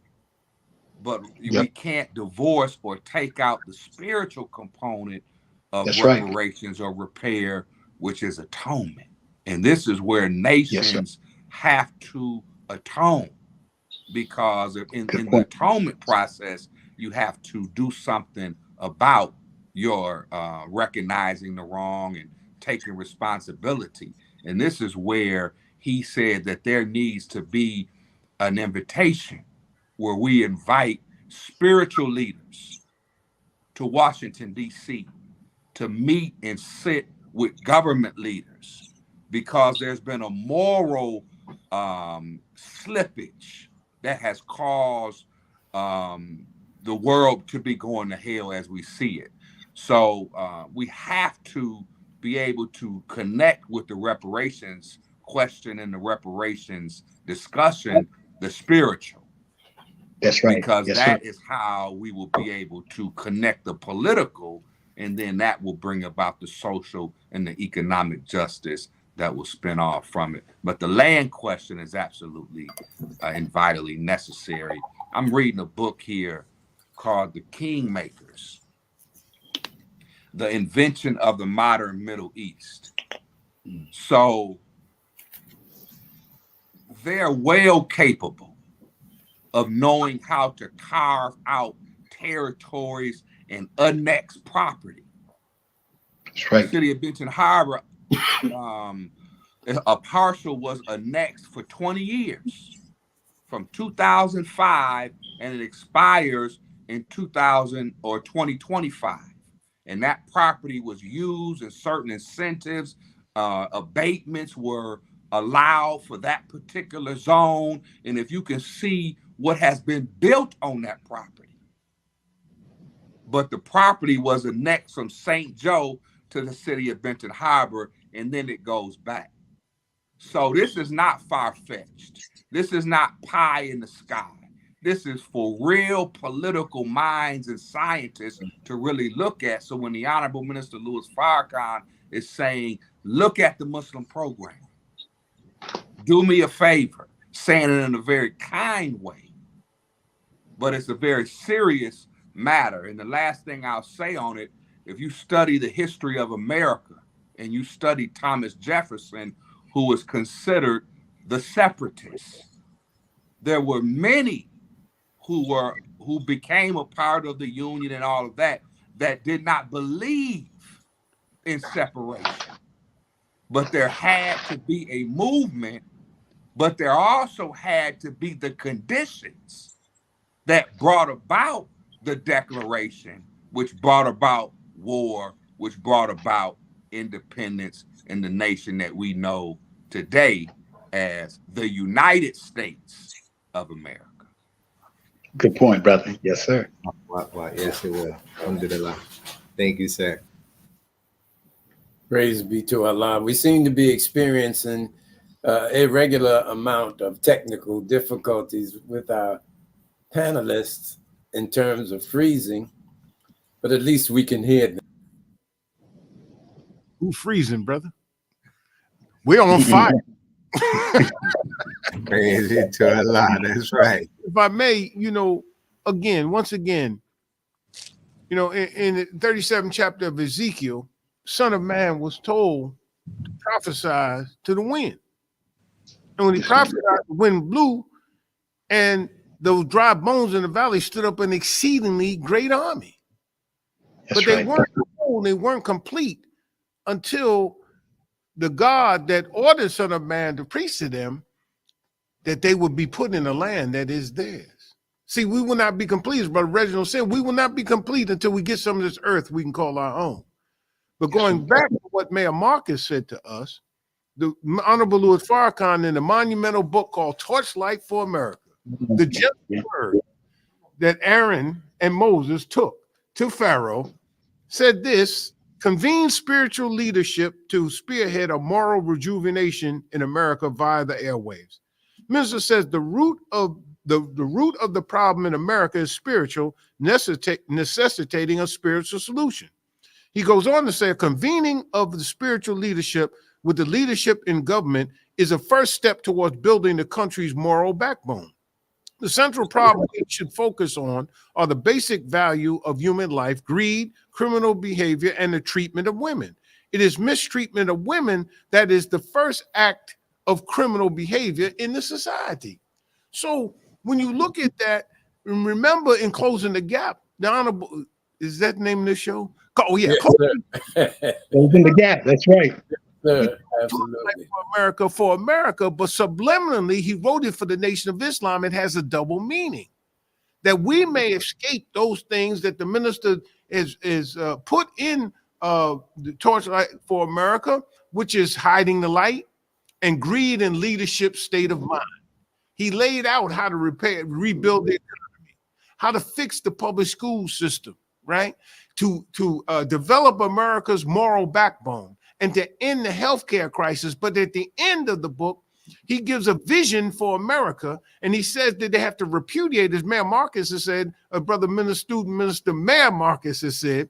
but we can't divorce or take out the spiritual component of reparations or repair, which is atonement. And this is where nations have to atone, because in the atonement process, you have to do something about your recognizing the wrong and taking responsibility. And this is where he said that there needs to be an invitation where we invite spiritual leaders to Washington, D.C. to meet and sit with government leaders, because there's been a moral slippage that has caused the world to be going to hell as we see it. So we have to be able to connect with the reparations question and the reparations discussion, the spiritual. That's right. Because that is how we will be able to connect the political, and then that will bring about the social and the economic justice that will spin off from it. But the land question is absolutely and vitally necessary. I'm reading a book here called The Kingmakers, The Invention of the Modern Middle East. So they're well capable of knowing how to carve out territories and annex property. That's right. The city of Benton Harbor, a parcel was annexed for 20 years, from 2005, and it expires in 2025. And that property was used, and certain incentives, abatements were allowed for that particular zone. And if you can see what has been built on that property, but the property was annexed from St. Joe to the city of Benton Harbor, and then it goes back. So this is not far-fetched. This is not pie in the sky. This is for real political minds and scientists to really look at. So when the Honorable Minister Louis Farrakhan is saying, look at the Muslim program, do me a favor, saying it in a very kind way, but it's a very serious matter. And the last thing I'll say on it, if you study the history of America and you study Thomas Jefferson, who was considered the separatist, there were many who became a part of the Union and all of that did not believe in separation. But there had to be a movement, but there also had to be the conditions that brought about the Declaration, which brought about war, which brought about independence in the nation that we know today as the United States of America. Good point, brother. Yes, sir. Wow. Yes, it will. Alhamdulillah. Thank you, sir. Praise be to Allah. We seem to be experiencing a regular amount of technical difficulties with our panelists in terms of freezing, but at least we can hear them. Who freezing, brother? We're on fire. Praise be to Allah. That's right. If I may, once again, in the 37th chapter of Ezekiel, Son of Man was told to prophesy to the wind. And when he prophesied, the wind blew, and those dry bones in the valley stood up an exceedingly great army. That's but they right. weren't whole, they weren't complete until the God that ordered Son of Man to preach to them, that they would be put in a land that is theirs. See, we will not be complete, as Brother Reginald said, we will not be complete until we get some of this earth we can call our own. But going back to what Mayor Marcus said to us, the Honorable Louis Farrakhan in a monumental book called Torchlight for America, the just word that Aaron and Moses took to Pharaoh, said this: convene spiritual leadership to spearhead a moral rejuvenation in America via the airwaves. Minister says the root of the problem in America is spiritual, necessitating a spiritual solution. He goes on to say a convening of the spiritual leadership with the leadership in government is a first step towards building the country's moral backbone. The central problem we should focus on are the basic value of human life, greed, criminal behavior, and the treatment of women. It is mistreatment of women that is the first act of criminal behavior in the society. So when you look at that, remember in Closing the Gap, the Honorable, is that the name of this show? Oh, yeah. Closing the Gap, that's right. Sir, absolutely. For America, but subliminally, he wrote it for the Nation of Islam. It has a double meaning, that we may escape those things that the minister is put in the Torchlight for America, which is hiding the light and greed and leadership state of mind. He laid out how to rebuild the economy, how to fix the public school system, right? To develop America's moral backbone and to end the healthcare crisis. But at the end of the book, he gives a vision for America, and he says that they have to repudiate, as Mayor Marcus has said, Student Minister Mayor Marcus has said,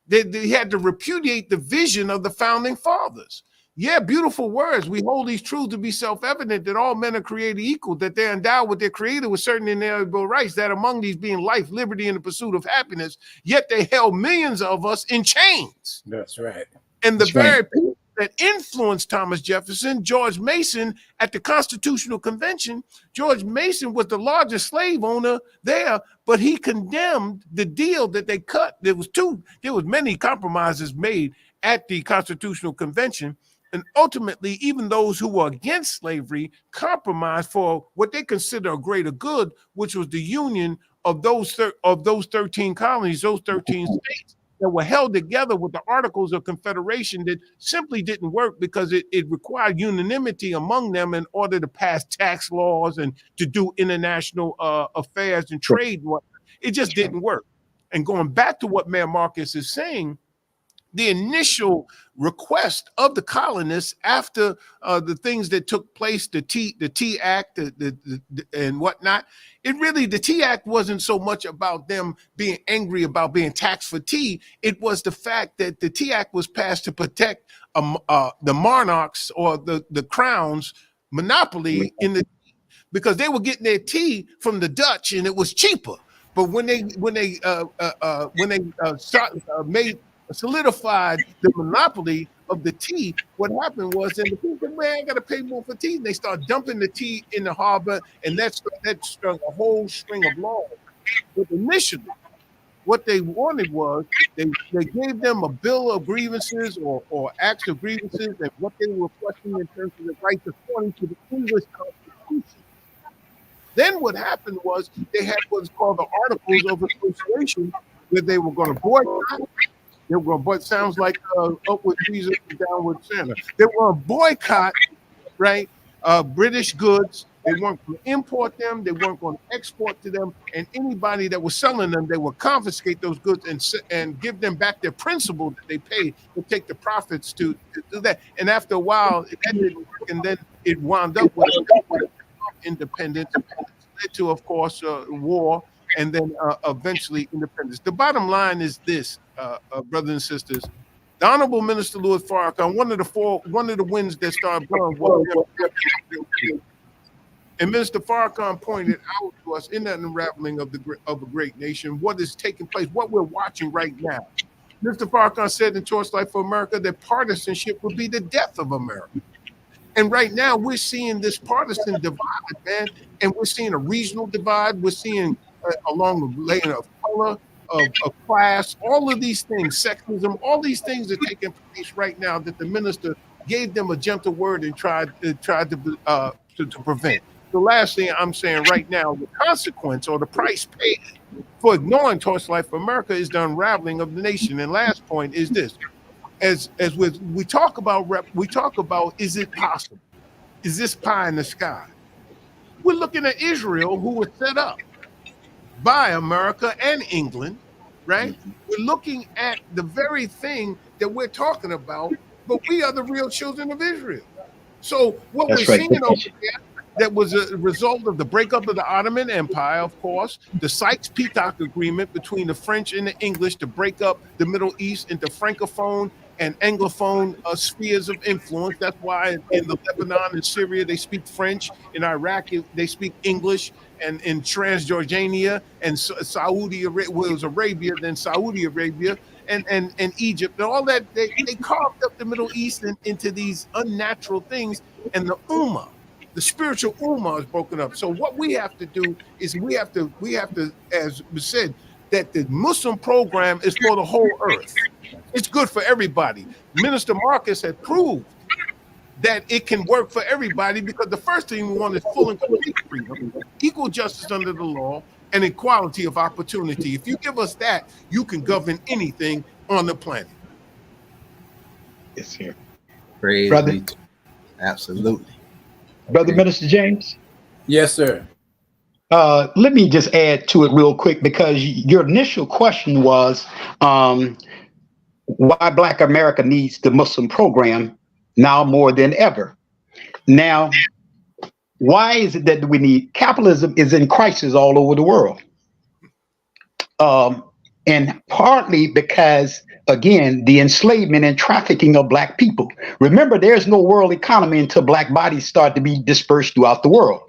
that they had to repudiate the vision of the founding fathers. Yeah, beautiful words. We hold these truths to be self-evident, that all men are created equal, that they're endowed with their creator with certain inalienable rights, that among these being life, liberty, and the pursuit of happiness, yet they held millions of us in chains. That's right. And the very people that influenced Thomas Jefferson, George Mason, at the Constitutional Convention, George Mason was the largest slave owner there, but he condemned the deal that they cut. There was many compromises made at the Constitutional Convention. And ultimately, even those who were against slavery compromised for what they consider a greater good, which was the union of those 13 colonies, those 13 states that were held together with the Articles of Confederation that simply didn't work because it required unanimity among them in order to pass tax laws and to do international affairs and trade. It just didn't work. And going back to what Mayor Marcus is saying, the initial request of the colonists after the things that took place, the Tea Act, and whatnot, the Tea Act wasn't so much about them being angry about being taxed for tea. It was the fact that the Tea Act was passed to protect the monarchs or the crown's monopoly in the tea, because they were getting their tea from the Dutch and it was cheaper. But when they solidified the monopoly of the tea, what happened was, and the people said, man, I got to pay more for tea. And they start dumping the tea in the harbor, and that strung a whole string of laws. But initially, what they wanted was they gave them a bill of grievances or acts of grievances, and what they were questioning in terms of the rights according to the English Constitution. Then what happened was they had what's called the Articles of Association, where they were going to boycott. They were going to, but sounds like upward Jesus and downward Santa. They were going to boycott, right, British goods. They weren't going to import them. They weren't going to export to them. And anybody that was selling them, they would confiscate those goods and give them back their principal that they paid to take the profits to do that. And after a while, it ended, and then it wound up with independence, led to, of course, war, and then eventually independence. The bottom line is this, brothers and sisters. The Honorable Minister Louis Farrakhan, one of the winds that started blowing was, and Minister Farrakhan pointed out to us in that unraveling of a great nation what is taking place, what we're watching right now. Mr. Farrakhan said in Torchlight for America that partisanship would be the death of America. And right now we're seeing this partisan divide, man, and we're seeing a regional divide. We're seeing along the lane of color, of class, all of these things, sexism, all these things are taking place right now that the minister gave them a gentle word and tried to prevent. The last thing I'm saying right now, the consequence or the price paid for ignoring Torchlight for America is the unraveling of the nation. And last point is this: as we talk about, is it possible? Is this pie in the sky? We're looking at Israel, who was set up by America and England, right? We're looking at the very thing that we're talking about, but we are the real children of Israel. So what we're seeing over there, that was a result of the breakup of the Ottoman Empire, of course, the Sykes-Picot Agreement between the French and the English to break up the Middle East into Francophone and Anglophone spheres of influence. That's why in the Lebanon and Syria, they speak French. In Iraq, they speak English. And in Transjordania and Saudi Arabia, well, it was Arabia, then Saudi Arabia and Egypt, and all that, they carved up the Middle East into these unnatural things. And the Ummah, the spiritual Ummah, is broken up. So what we have to do is we have to, as we said, that the Muslim program is for the whole earth. It's good for everybody. Minister Marcus had proved that it can work for everybody, because the first thing we want is full and complete freedom, equal justice under the law, and equality of opportunity. If you give us that, you can govern anything on the planet. Yes, sir. Praise Brother. be. Absolutely. Brother Minister James? Yes, sir. Let me just add to it real quick, because your initial question was why Black America needs the Muslim program now more than ever. Now, why is it that we need? Capitalism is in crisis all over the world. And partly because, again, the enslavement and trafficking of Black people. Remember, there's no world economy until Black bodies start to be dispersed throughout the world.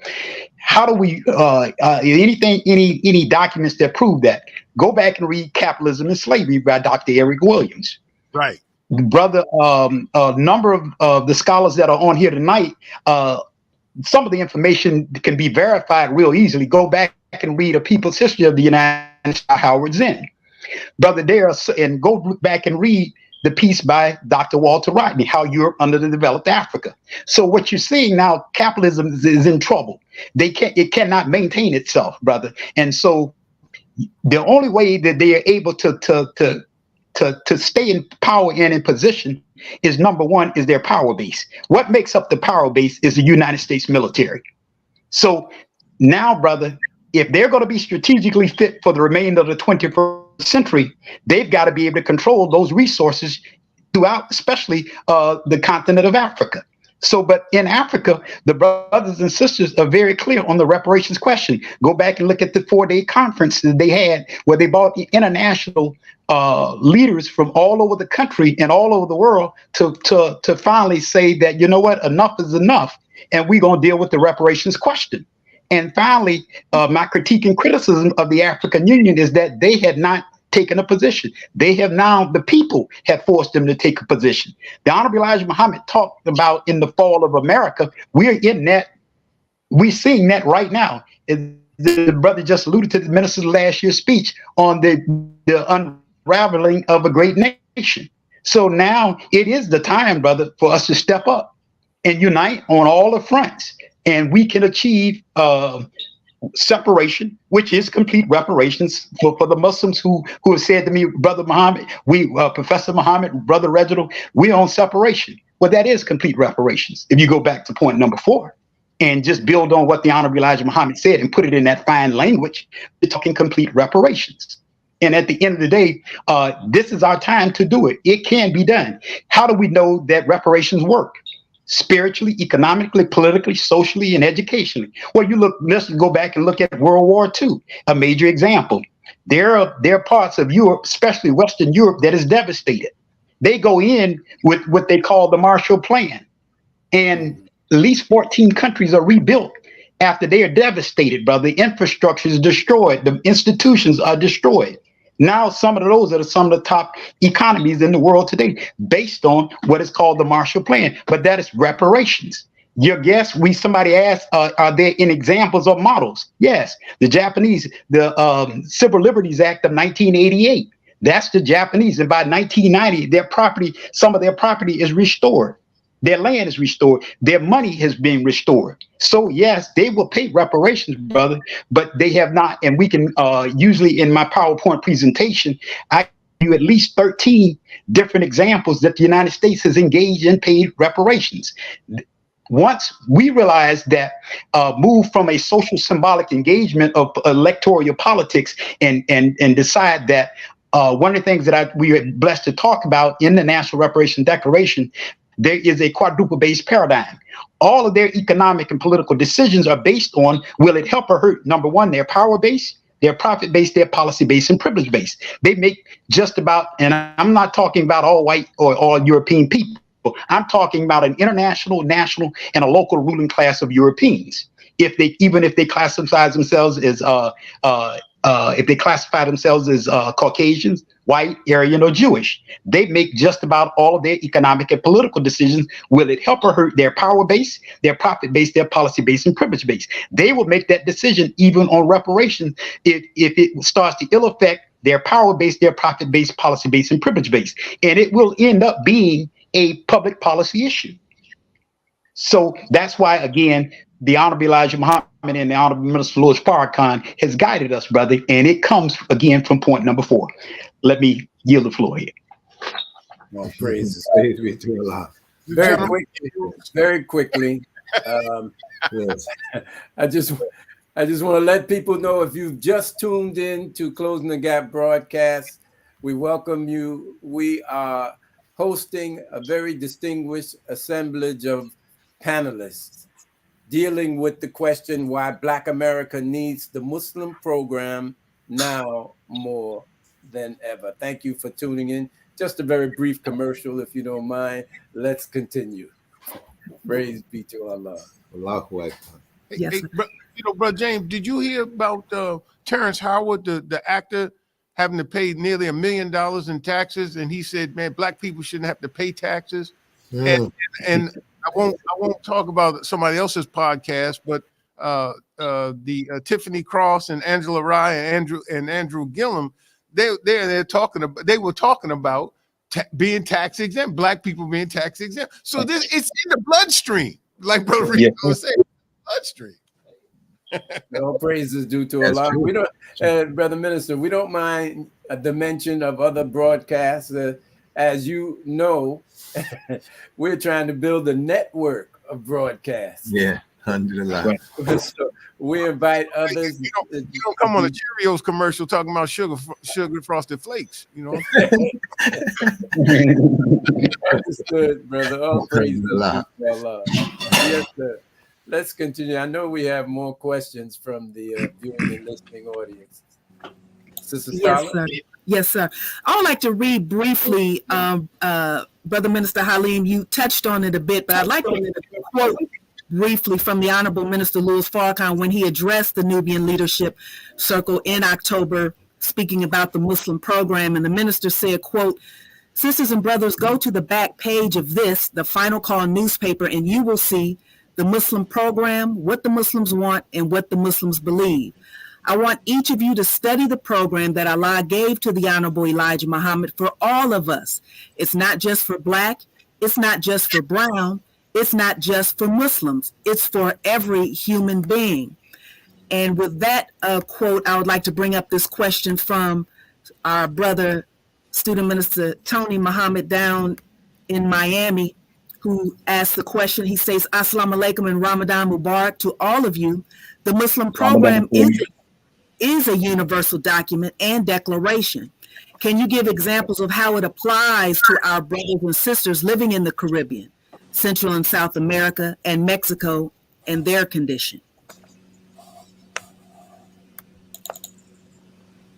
How do we, any documents that prove that? Go back and read Capitalism and Slavery by Dr. Eric Williams. Right. Brother, a number of the scholars that are on here tonight, some of the information can be verified real easily. Go back and read A People's History of the United States by Howard Zinn. Brother, and go back and read the piece by Dr. Walter Rodney, How Europe Underdeveloped Africa. So what you're seeing now, capitalism is in trouble. It cannot maintain itself, brother. And so the only way that they are able to stay in power and in position is, number one, is their power base. What makes up the power base is the United States military. So now, brother, if they're going to be strategically fit for the remainder of the 21st century, they've got to be able to control those resources throughout, especially the continent of Africa. So, but in Africa, the brothers and sisters are very clear on the reparations question. Go back and look at the 4-day conference that they had, where they brought the international leaders from all over the country and all over the world to finally say that, you know what, enough is enough, and we're going to deal with the reparations question. And finally, my critique and criticism of the African Union is that they had not taken a position. They have now, the people have forced them to take a position. The Honorable Elijah Muhammad talked about in the fall of America. We're in that, we're seeing that right now. The brother just alluded to the minister's last year's speech on the unraveling of a great nation. So now it is the time, brother, for us to step up and unite on all the fronts. And we can achieve separation, which is complete reparations for the Muslims who have said to me, Brother Muhammad, Professor Muhammad, Brother Reginald, we're on separation. Well, that is complete reparations. If you go back to point number 4 and just build on what the Honorable Elijah Muhammad said and put it in that fine language, we're talking complete reparations. And at the end of the day, this is our time to do it. It can be done. How do we know that reparations work? Spiritually, economically, politically, socially, and educationally. Well, let's go back and look at World War II, a major example. There are parts of Europe, especially Western Europe, that is devastated. They go in with what they call the Marshall Plan, and at least 14 countries are rebuilt after they are devastated, brother. The infrastructure is destroyed. The institutions are destroyed. Now, some of those are some of the top economies in the world today, based on what is called the Marshall Plan. But that is reparations. Your guess, somebody asked, are there any examples of models? Yes, the Japanese, the Civil Liberties Act of 1988. That's the Japanese, and by 1990, some of their property is restored. Their land is restored. Their money has been restored. So yes, they will pay reparations, brother, but they have not. And we can usually in my PowerPoint presentation, I give you at least 13 different examples that the United States has engaged in paid reparations. Once we realize that, move from a social symbolic engagement of electoral politics and decide that one of the things that we are blessed to talk about in the National Reparation Declaration, there is a quadruple-based paradigm. All of their economic and political decisions are based on, will it help or hurt? Number one, their power base, their profit base, their policy base, and privilege base. They make just about, and I'm not talking about all white or all European people. I'm talking about an international, national, and a local ruling class of Europeans. Even if they classify themselves as Caucasians, white, Aryan, or Jewish, they make just about all of their economic and political decisions. Will it help or hurt their power base, their profit base, their policy base, and privilege base? They will make that decision even on reparations if it starts to ill affect their power base, their profit base, policy base, and privilege base. And it will end up being a public policy issue. So that's why, again, the Honorable Elijah Muhammad and the Honorable Minister Louis Farrakhan has guided us, brother, and it comes again from point number 4. Let me yield the floor here. Well, praises be to Allah. Very quickly. Yes. I just want to let people know, if you've just tuned in to Closing the Gap broadcast, we welcome you. We are hosting a very distinguished assemblage of panelists dealing with the question why Black America needs the Muslim program now more than ever. Thank you for tuning in. Just a very brief commercial, if you don't mind. Let's continue. Praise be to Allah. Allahu Akbar. Yes. Hey, Brother James, did you hear about Terrence Howard, the actor, having to pay nearly $1 million in taxes? And he said, man, Black people shouldn't have to pay taxes. And I won't talk about somebody else's podcast, but the Tiffany Cross and Angela Rye and Andrew Gillum, they were talking about being tax exempt, Black people being tax exempt. So it's in the bloodstream, like Brother Reginald was saying, bloodstream. No praises due to Allah. We don't, Brother Minister, we don't mind the mention of other broadcasts. As you know, we're trying to build a network of broadcasts. Yeah. Alhamdulillah. So we invite others. You don't come on a Cheerios commercial talking about sugar frosted flakes. You know. Understood, brother. All praises to Alhamdulillah. Allah. Yes, sir. Let's continue. I know we have more questions from the viewing and listening audience. Sister Yes, Starla? sir. Yes, sir. I would like to read briefly, Brother Minister Halim, you touched on it a bit, but I'd like to quote briefly from the Honorable Minister Louis Farrakhan when he addressed the Nubian Leadership Circle in October, speaking about the Muslim program. And the minister said, quote, "Sisters and brothers, go to the back page of this, the Final Call newspaper, and you will see the Muslim program, what the Muslims want, and what the Muslims believe. I want each of you to study the program that Allah gave to the Honorable Elijah Muhammad for all of us. It's not just for Black, it's not just for Brown, it's not just for Muslims, it's for every human being." And with that quote, I would like to bring up this question from our brother, student minister Tony Muhammad down in Miami, who asked the question. He says, "Assalamu alaikum and Ramadan Mubarak to all of you. The Muslim program is a universal document and declaration. Can you give examples of how it applies to our brothers and sisters living in the Caribbean, Central and South America, and Mexico, and their condition?"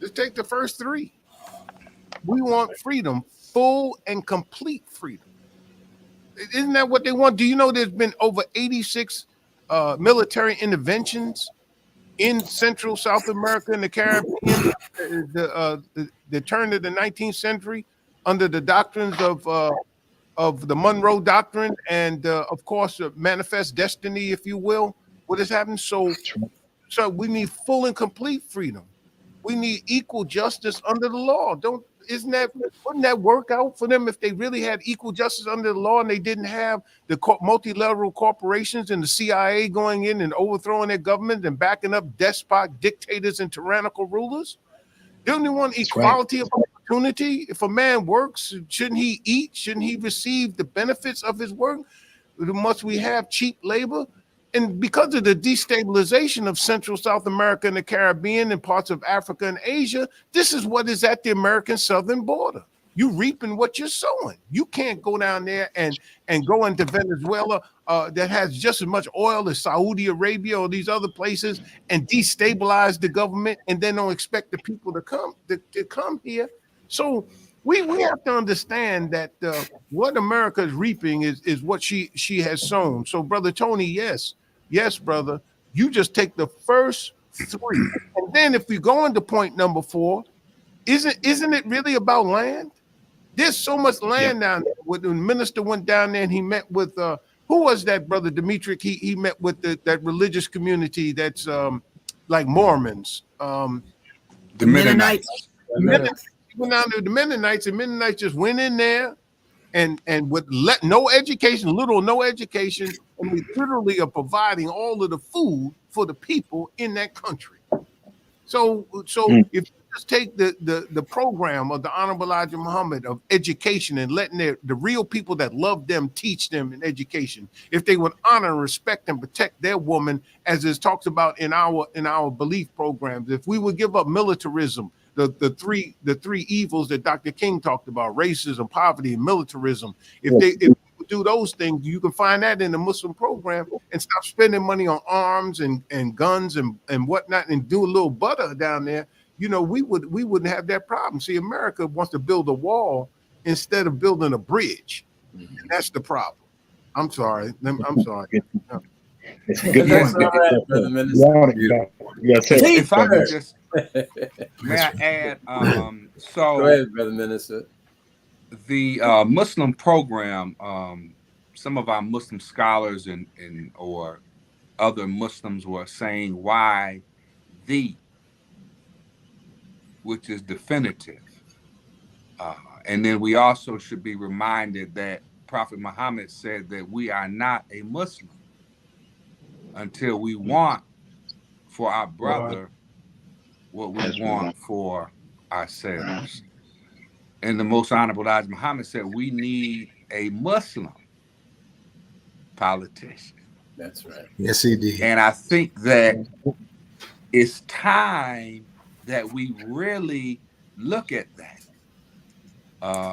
Just take the first three. We want freedom, full and complete freedom. Isn't that what they want? Do you know there's been over 86 military interventions in Central South America and the Caribbean, the turn of the 19th century, under the doctrines of the Monroe Doctrine and, of course, Manifest Destiny, if you will. What has happened? So we need full and complete freedom. We need equal justice under the law. Wouldn't that work out for them if they really had equal justice under the law and they didn't have the multilateral corporations and the CIA going in and overthrowing their government and backing up despot dictators and tyrannical rulers? Don't they want equality of opportunity? If a man works, shouldn't he eat? Shouldn't he receive the benefits of his work? Must we have cheap labor? And because of the destabilization of Central South America and the Caribbean and parts of Africa and Asia, this is what is at the American southern border. You reaping what you're sowing. You can't go down there and go into Venezuela that has just as much oil as Saudi Arabia or these other places and destabilize the government and then don't expect the people to come here. So we have to understand that what America is reaping is what she has sown. So, Brother Tony, yes, brother, you just take the first three. And then if we go into point number 4, isn't it really about land? There's so much land down there. When the minister went down there and he met with, who was that, Brother Demetric? He met with that religious community that's like Mormons. The Mennonites. He went down to the Mennonites, and Mennonites just went in there and with no education, little or no education, and we literally are providing all of the food for the people in that country. So if you just take the program of the Honorable Elijah Muhammad of education and letting the real people that love them teach them in education, if they would honor and respect and protect their woman, as is talks about in our belief programs, if we would give up militarism, the three evils that Dr. King talked about, racism, poverty, and militarism, if we do those things, you can find that in the Muslim program, and stop spending money on arms and guns and whatnot, and do a little butter down there. You know, we wouldn't have that problem. See, America wants to build a wall instead of building a bridge. And that's the problem. I'm sorry. It's a good That's point. all right, Brother Minister. Yes, sir. If I could just, may I add, Go ahead, Brother Minister. The Muslim program, some of our Muslim scholars or other Muslims were saying why which is definitive. And then we also should be reminded that Prophet Muhammad said that we are not a Muslim until we want for our brother what we want for ourselves. And the Most Honorable Elijah Muhammad said we need a Muslim politician. That's right. Yes, he did. And I think that it's time that we really look at that.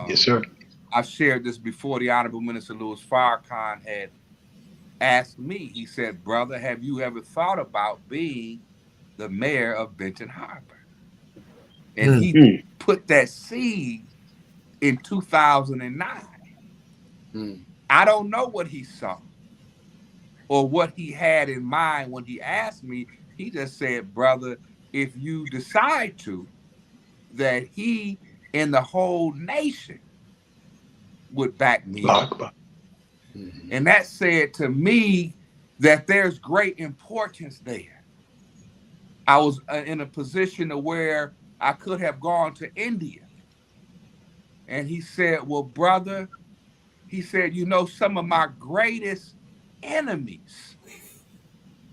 Yes, sir. I've shared this before. The Honorable Minister Louis Farrakhan had asked me, he said, brother, have you ever thought about being the mayor of Benton Harbor? And he put that seed in 2009. I don't know what he saw or what he had in mind when he asked me. He just said, brother, if you decide to, that he and the whole nation would back me up. And that said to me that there's great importance there. I was in a position to where I could have gone to India. And he said, well, brother, he said, you know, some of my greatest enemies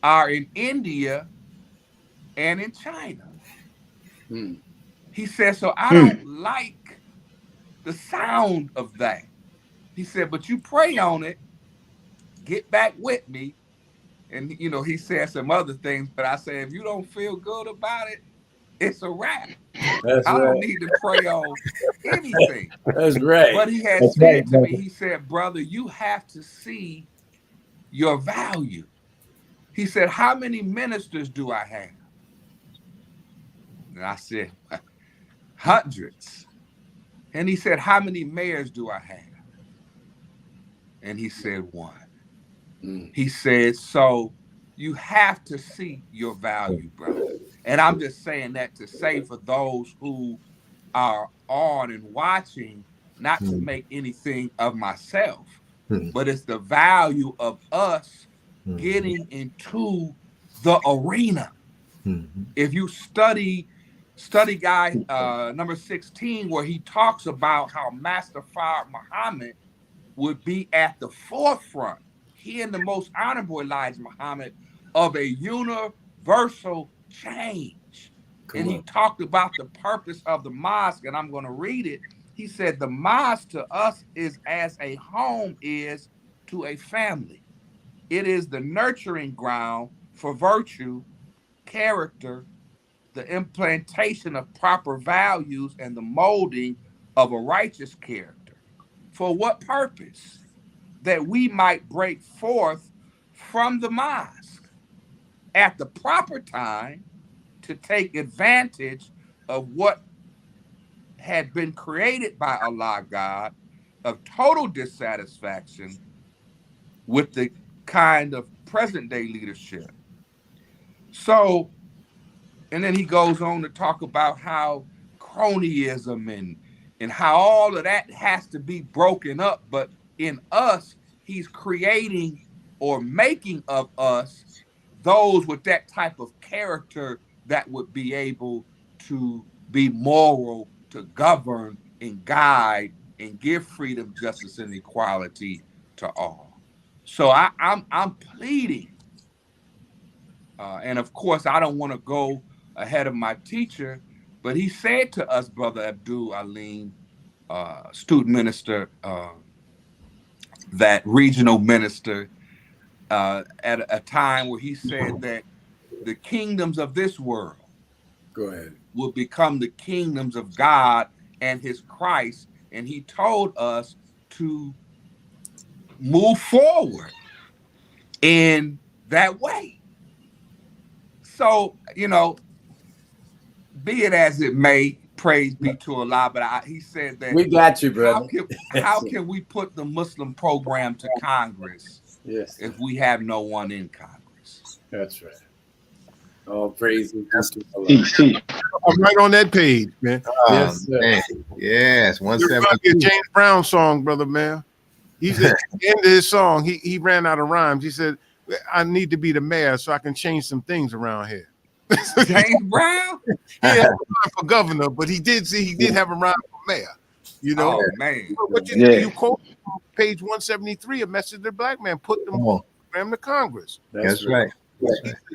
are in India and in China. He said, so I don't like the sound of that. He said, but you pray on it, get back with me. And, you know, he said some other things, but I said, if you don't feel good about it, it's a wrap. I don't need to pray on anything. That's right. But he had said to me, he said, brother, you have to see your value. He said, how many ministers do I have? And I said, hundreds. And he said, how many mayors do I have? And he said, one. He said, so you have to see your value, brother. And I'm just saying that to say for those who are on and watching, not to make anything of myself, but it's the value of us getting into the arena. If you study guide number 16, where he talks about how Master Fard Muhammad would be at the forefront, he and the Most Honorable Elijah Muhammad, of a universal change. And he talked about the purpose of the mosque, and I'm going to read it. He said, the mosque to us is as a home is to a family. It is the nurturing ground for virtue, character, the implantation of proper values, and the molding of a righteous character. For what purpose? That we might break forth from the mosque at the proper time to take advantage of what had been created by Allah God of total dissatisfaction with the kind of present day leadership. So, and then he goes on to talk about how cronyism and how all of that has to be broken up. But in us, he's creating or making of us those with that type of character that would be able to be moral, to govern and guide and give freedom, justice, and equality to all. So I'm pleading. And of course, I don't want to go ahead of my teacher, but he said to us, Brother Abdul Alim, student minister, that regional minister, at a time where he said that the kingdoms of this world will become the kingdoms of God and his Christ. And he told us to move forward in that way. So, you know, be it as it may, praise be to Allah. But he said that we got you, brother. How can we put the Muslim program to Congress if we have no one in Congress? That's right. Oh, praise be to Allah. I'm right on that page, man. Yes, man. Yes. 170. James Brown song, brother, man. He's at the end of his song. He ran out of rhymes. He said, I need to be the mayor so I can change some things around here. James Brown? He had a rhyme for governor, but he did have a rhyme for mayor. You know, oh, man. What you quote page 173, a message to the black man, put the program to Congress. That's right.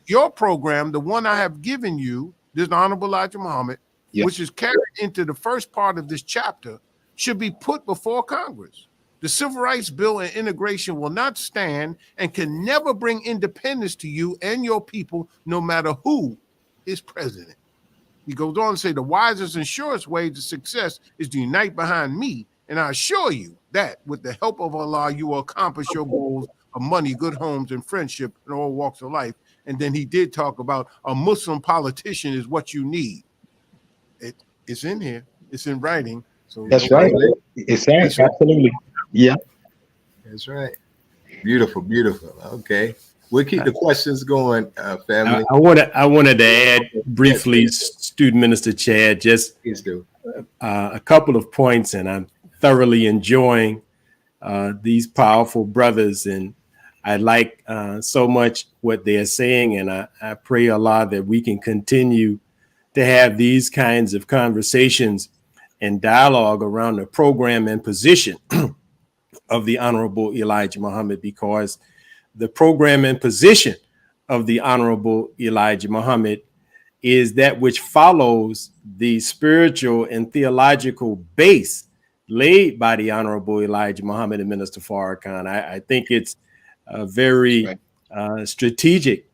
Your program, the one I have given you, this Honorable Elijah Muhammad, which is carried into the first part of this chapter, should be put before Congress. The Civil Rights Bill and integration will not stand and can never bring independence to you and your people, no matter who is president. He goes on to say the wisest and surest way to success is to unite behind me. And I assure you that with the help of Allah, you will accomplish your goals of money, good homes, and friendship in all walks of life. And then he did talk about a Muslim politician is what you need. It's in here. It's in writing. So that's right. It's right. Absolutely. Yeah. That's right. Beautiful, beautiful. Okay. We'll keep the questions going, family. I wanted to add briefly, Student Minister Chad, just Please do. A couple of points, and I'm thoroughly enjoying these powerful brothers, and I like so much what they're saying, and I pray Allah that we can continue to have these kinds of conversations and dialogue around the program and position of the Honorable Elijah Muhammad, because the program and position of the Honorable Elijah Muhammad is that which follows the spiritual and theological base laid by the Honorable Elijah Muhammad and Minister Farrakhan. I think it's very strategic,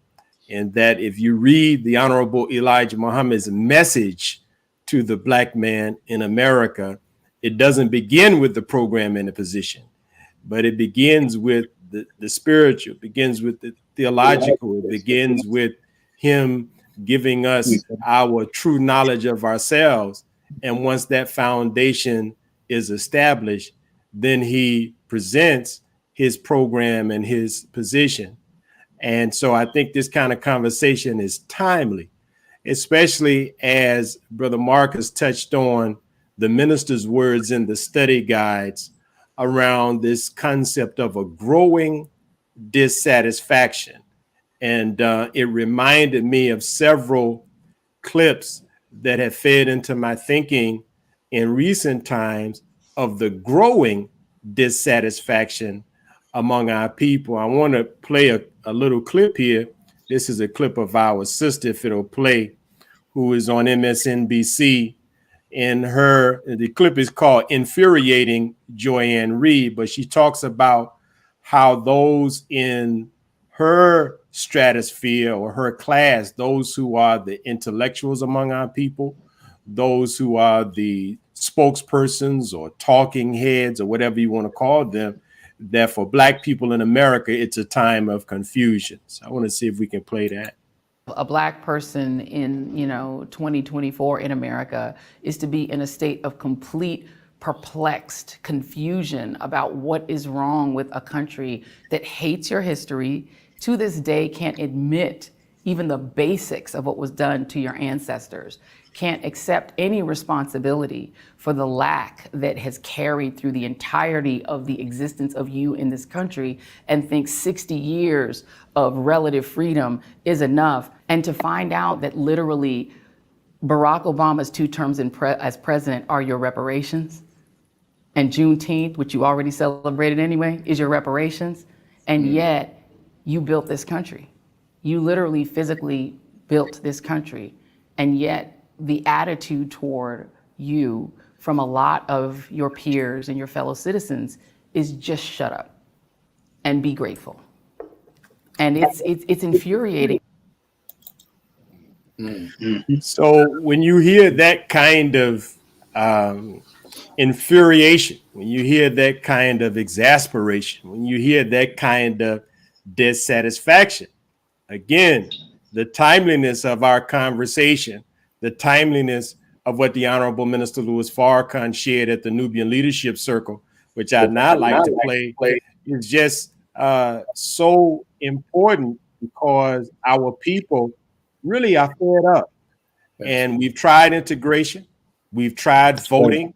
in that if you read the Honorable Elijah Muhammad's message to the Black man in America, it doesn't begin with the program and the position, but it begins with the spiritual, begins with the theological, it begins with him giving us our true knowledge of ourselves. And once that foundation is established, then he presents his program and his position. And so I think this kind of conversation is timely, especially as Brother Marcus touched on the minister's words in the study guides around this concept of a growing dissatisfaction. And it reminded me of several clips that have fed into my thinking in recent times of the growing dissatisfaction among our people. I want to play a little clip here. This is a clip of our sister, if it'll play, who is on MSNBC. And the clip is called Infuriating Joyanne Reed, but she talks about how those in her stratosphere or her class, those who are the intellectuals among our people, those who are the spokespersons or talking heads or whatever you want to call them, that for Black people in America, it's a time of confusion. So I want to see if we can play that. A Black person in 2024 in America is to be in a state of complete perplexed confusion about what is wrong with a country that hates your history, to this day can't admit even the basics of what was done to your ancestors, can't accept any responsibility for the lack that has carried through the entirety of the existence of you in this country, and thinks 60 years of relative freedom is enough. And to find out that literally Barack Obama's 2 terms as president are your reparations, and Juneteenth, which you already celebrated anyway, is your reparations, and yet you built this country. You literally physically built this country, and yet the attitude toward you from a lot of your peers and your fellow citizens is just shut up and be grateful. And it's infuriating. So when you hear that kind of infuriation, when you hear that kind of exasperation, when you hear that kind of dissatisfaction, again, the timeliness of our conversation, the timeliness of what the Honorable Minister Louis Farrakhan shared at the Nubian Leadership Circle, which I'd not like to play, is just so important, because our people really are fed up. And we've tried integration, we've tried voting,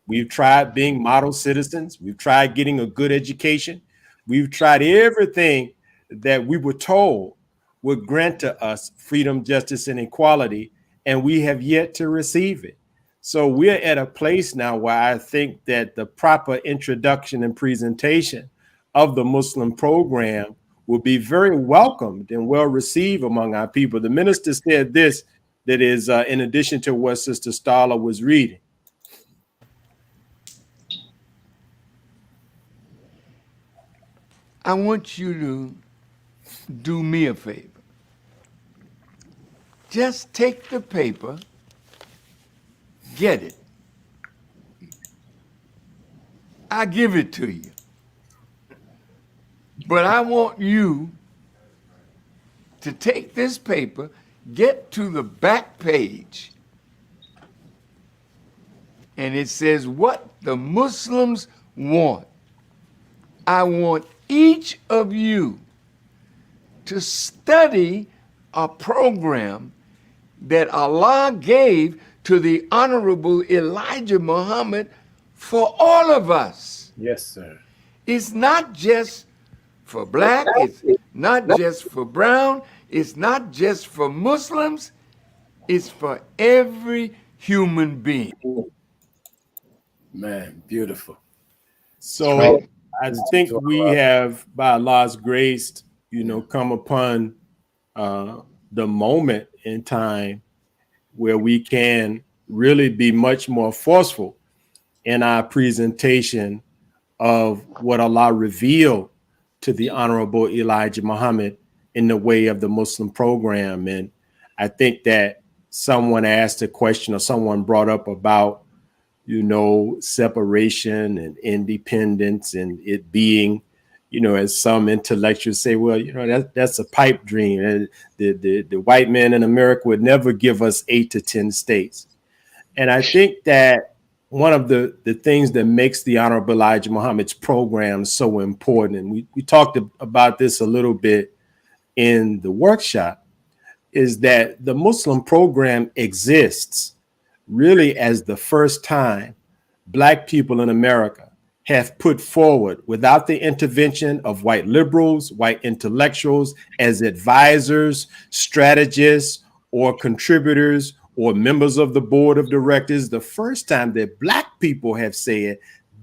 we've tried being model citizens, we've tried getting a good education, we've tried everything that we were told would grant to us freedom, justice, and equality, and we have yet to receive it. So we're at a place now where I think that the proper introduction and presentation of the Muslim program will be very welcomed and well received among our people. The minister said this, that is in addition to what Sister Starla was reading. I want you to do me a favor. Just take the paper, get it. I give it to you. But I want you to take this paper, get to the back page, and it says what the Muslims want. I want each of you to study a program that Allah gave to the Honorable Elijah Muhammad for all of us. Yes, sir. It's not just for black, it's not just for brown, it's not just for Muslims, it's for every human being. Man, beautiful. So I think we have, by Allah's grace, come upon the moment in time where we can really be much more forceful in our presentation of what Allah revealed to the Honorable Elijah Muhammad in the way of the Muslim program. And I think that someone asked a question, or someone brought up about, separation and independence, and it being, as some intellectuals say, well, that's a pipe dream. And the white man in America would never give us 8 to 10 states. And I think that one of the things that makes the Honorable Elijah Muhammad's program so important, and we talked about this a little bit in the workshop, is that the Muslim program exists really as the first time Black people in America have put forward, without the intervention of white liberals, white intellectuals, as advisors, strategists, or contributors, or members of the board of directors, the first time that Black people have said,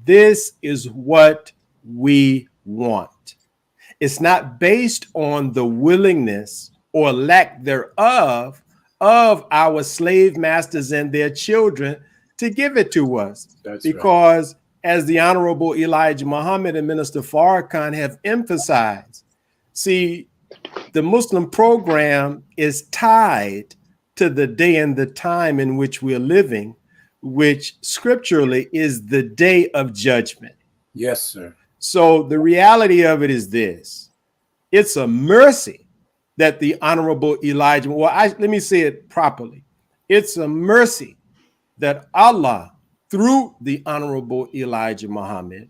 this is what we want. It's not based on the willingness or lack thereof of our slave masters and their children to give it to us. That's because as the Honorable Elijah Muhammad and Minister Farrakhan have emphasized, see, the Muslim program is tied to the day and the time in which we're living, which scripturally is the day of judgment. Yes, sir. So the reality of it is this: it's a mercy that the Honorable Elijah, let me say it properly. It's a mercy that Allah, through the Honorable Elijah Muhammad,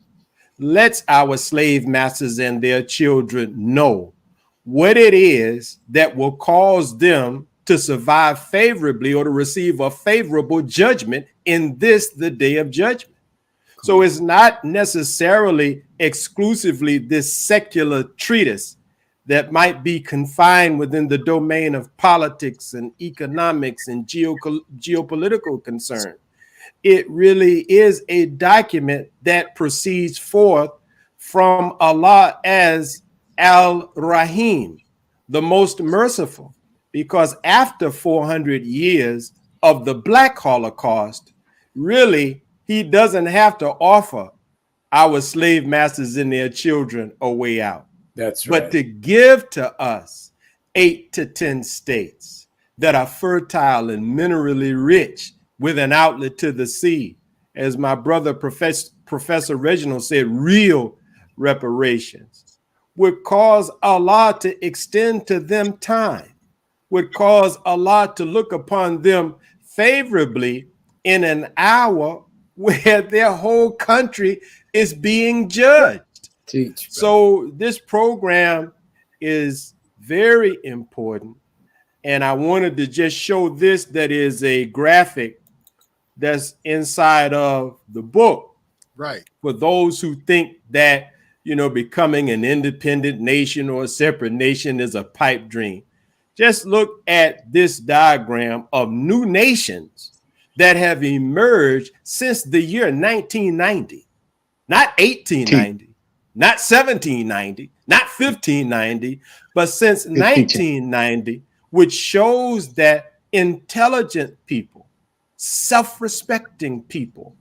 lets our slave masters and their children know what it is that will cause them to survive favorably or to receive a favorable judgment in this, the day of judgment. So it's not necessarily exclusively this secular treatise that might be confined within the domain of politics and economics and geopolitical concern. It really is a document that proceeds forth from Allah as Al-Rahim, the most merciful, because after 400 years of the Black Holocaust, really, he doesn't have to offer our slave masters and their children a way out. That's right. But to give to us 8 to 10 states that are fertile and minerally rich with an outlet to the sea, as my brother Professor Reginald said, real reparations, would cause Allah to extend to them time, would cause Allah to look upon them favorably in an hour where their whole country is being judged. Teach, so this program is very important. And I wanted to just show this, that is a graphic that's inside of the book. Right. For those who think that, becoming an independent nation or a separate nation is a pipe dream. Just look at this diagram of new nations that have emerged since the year 1990, not 1890. Not 1790, not 1590, but since 1990, which shows that intelligent people, self-respecting people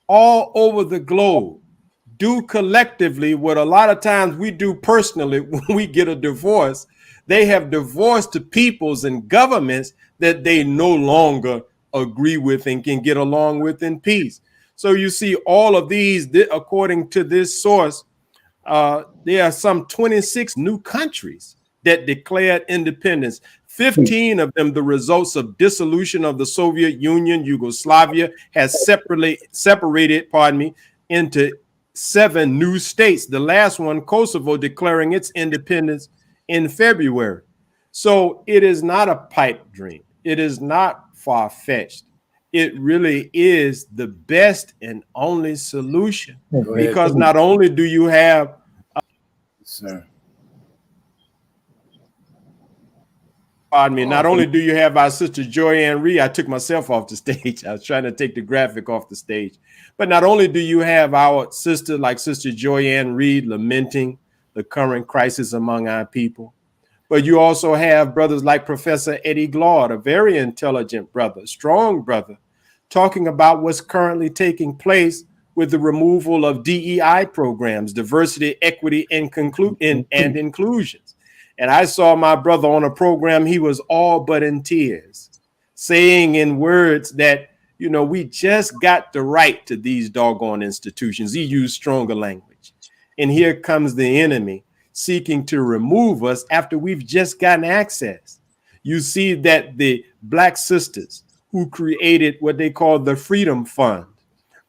all over the globe, do collectively what a lot of times we do personally when we get a divorce. They have divorced to peoples and governments that they no longer agree with and can get along with in peace. So you see all of these, according to this source, there are some 26 new countries that declared independence. 15 of them, the results of dissolution of the Soviet Union. Yugoslavia has separated, into 7 new states. The last one, Kosovo, declaring its independence in February. So it is not a pipe dream. It is not far-fetched. It really is the best and only solution, because not only do you have not only do you have our sister Joyanne Reed, I took myself off the stage. I was trying to take the graphic off the stage. But not only do you have our sister, like Sister Joyanne Reed, lamenting the current crisis among our people, but you also have brothers like Professor Eddie Glaude, a very intelligent brother, strong brother, talking about what's currently taking place with the removal of DEI programs, diversity, equity, and inclusions. And I saw my brother on a program, he was all but in tears, saying in words that, you know, we just got the right to these doggone institutions. He used stronger language. And here comes the enemy seeking to remove us after we've just gotten access. You see that the Black sisters who created what they call the Freedom Fund,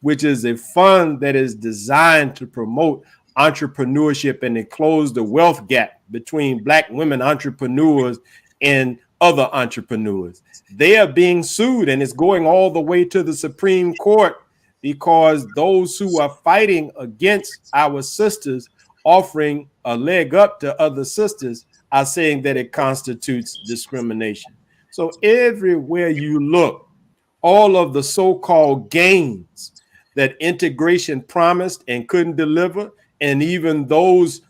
which is a fund that is designed to promote entrepreneurship and to close the wealth gap between Black women entrepreneurs and other entrepreneurs. They are being sued, and it's going all the way to the Supreme Court, because those who are fighting against our sisters, offering a leg up to other sisters, are saying that it constitutes discrimination. So everywhere you look, all of the so-called gains that integration promised and couldn't deliver, and even those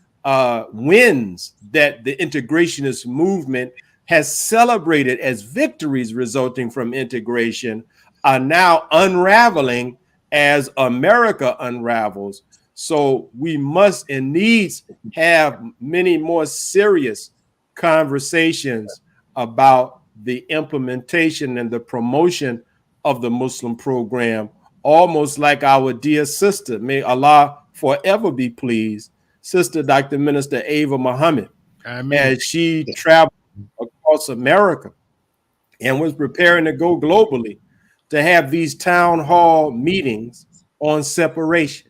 wins that the integrationist movement has celebrated as victories resulting from integration, are now unraveling as America unravels. So we must and needs have many more serious conversations about the implementation and the promotion of the Muslim program, almost like our dear sister, may Allah forever be pleased, Sister Dr. Minister Ava Muhammad, as she traveled across America and was preparing to go globally to have these town hall meetings on separation.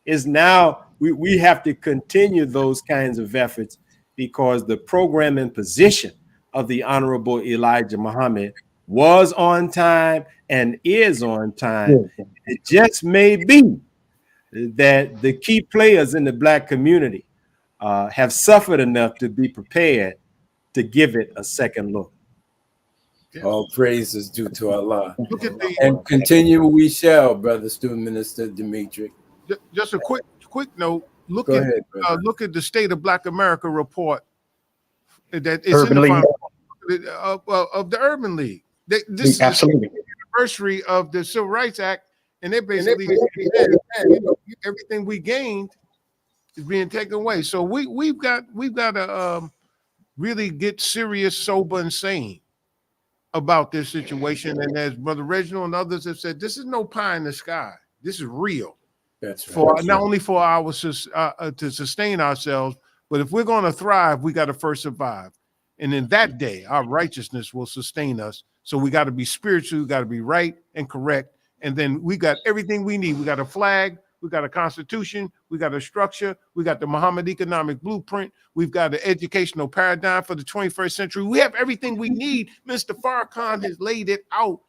Is now we have to continue those kinds of efforts, because the program and position of the Honorable Elijah Muhammad was on time and is on time. It just may be that the key players in the Black community have suffered enough to be prepared to give it a second look. All praise is due to Allah. And continue we shall, Brother Student Minister Demetric. Just a quick note. Look at the State of Black America report that is in the of the Urban League. This is the anniversary of the Civil Rights Act, and they basically said, everything we gained is being taken away. So we've got to really get serious, sober, and sane about this situation. And as Brother Reginald and others have said, this is no pie in the sky. This is real. That's right. For not only for our to sustain ourselves, but if we're going to thrive, we got to first survive. And in that day, our righteousness will sustain us. So we got to be spiritual, we got to be right and correct. And then we got everything we need. We got a flag, we got a constitution, we got a structure, we got the Muhammad economic blueprint, we've got an educational paradigm for the 21st century. We have everything we need. Mr. Farrakhan has laid it out,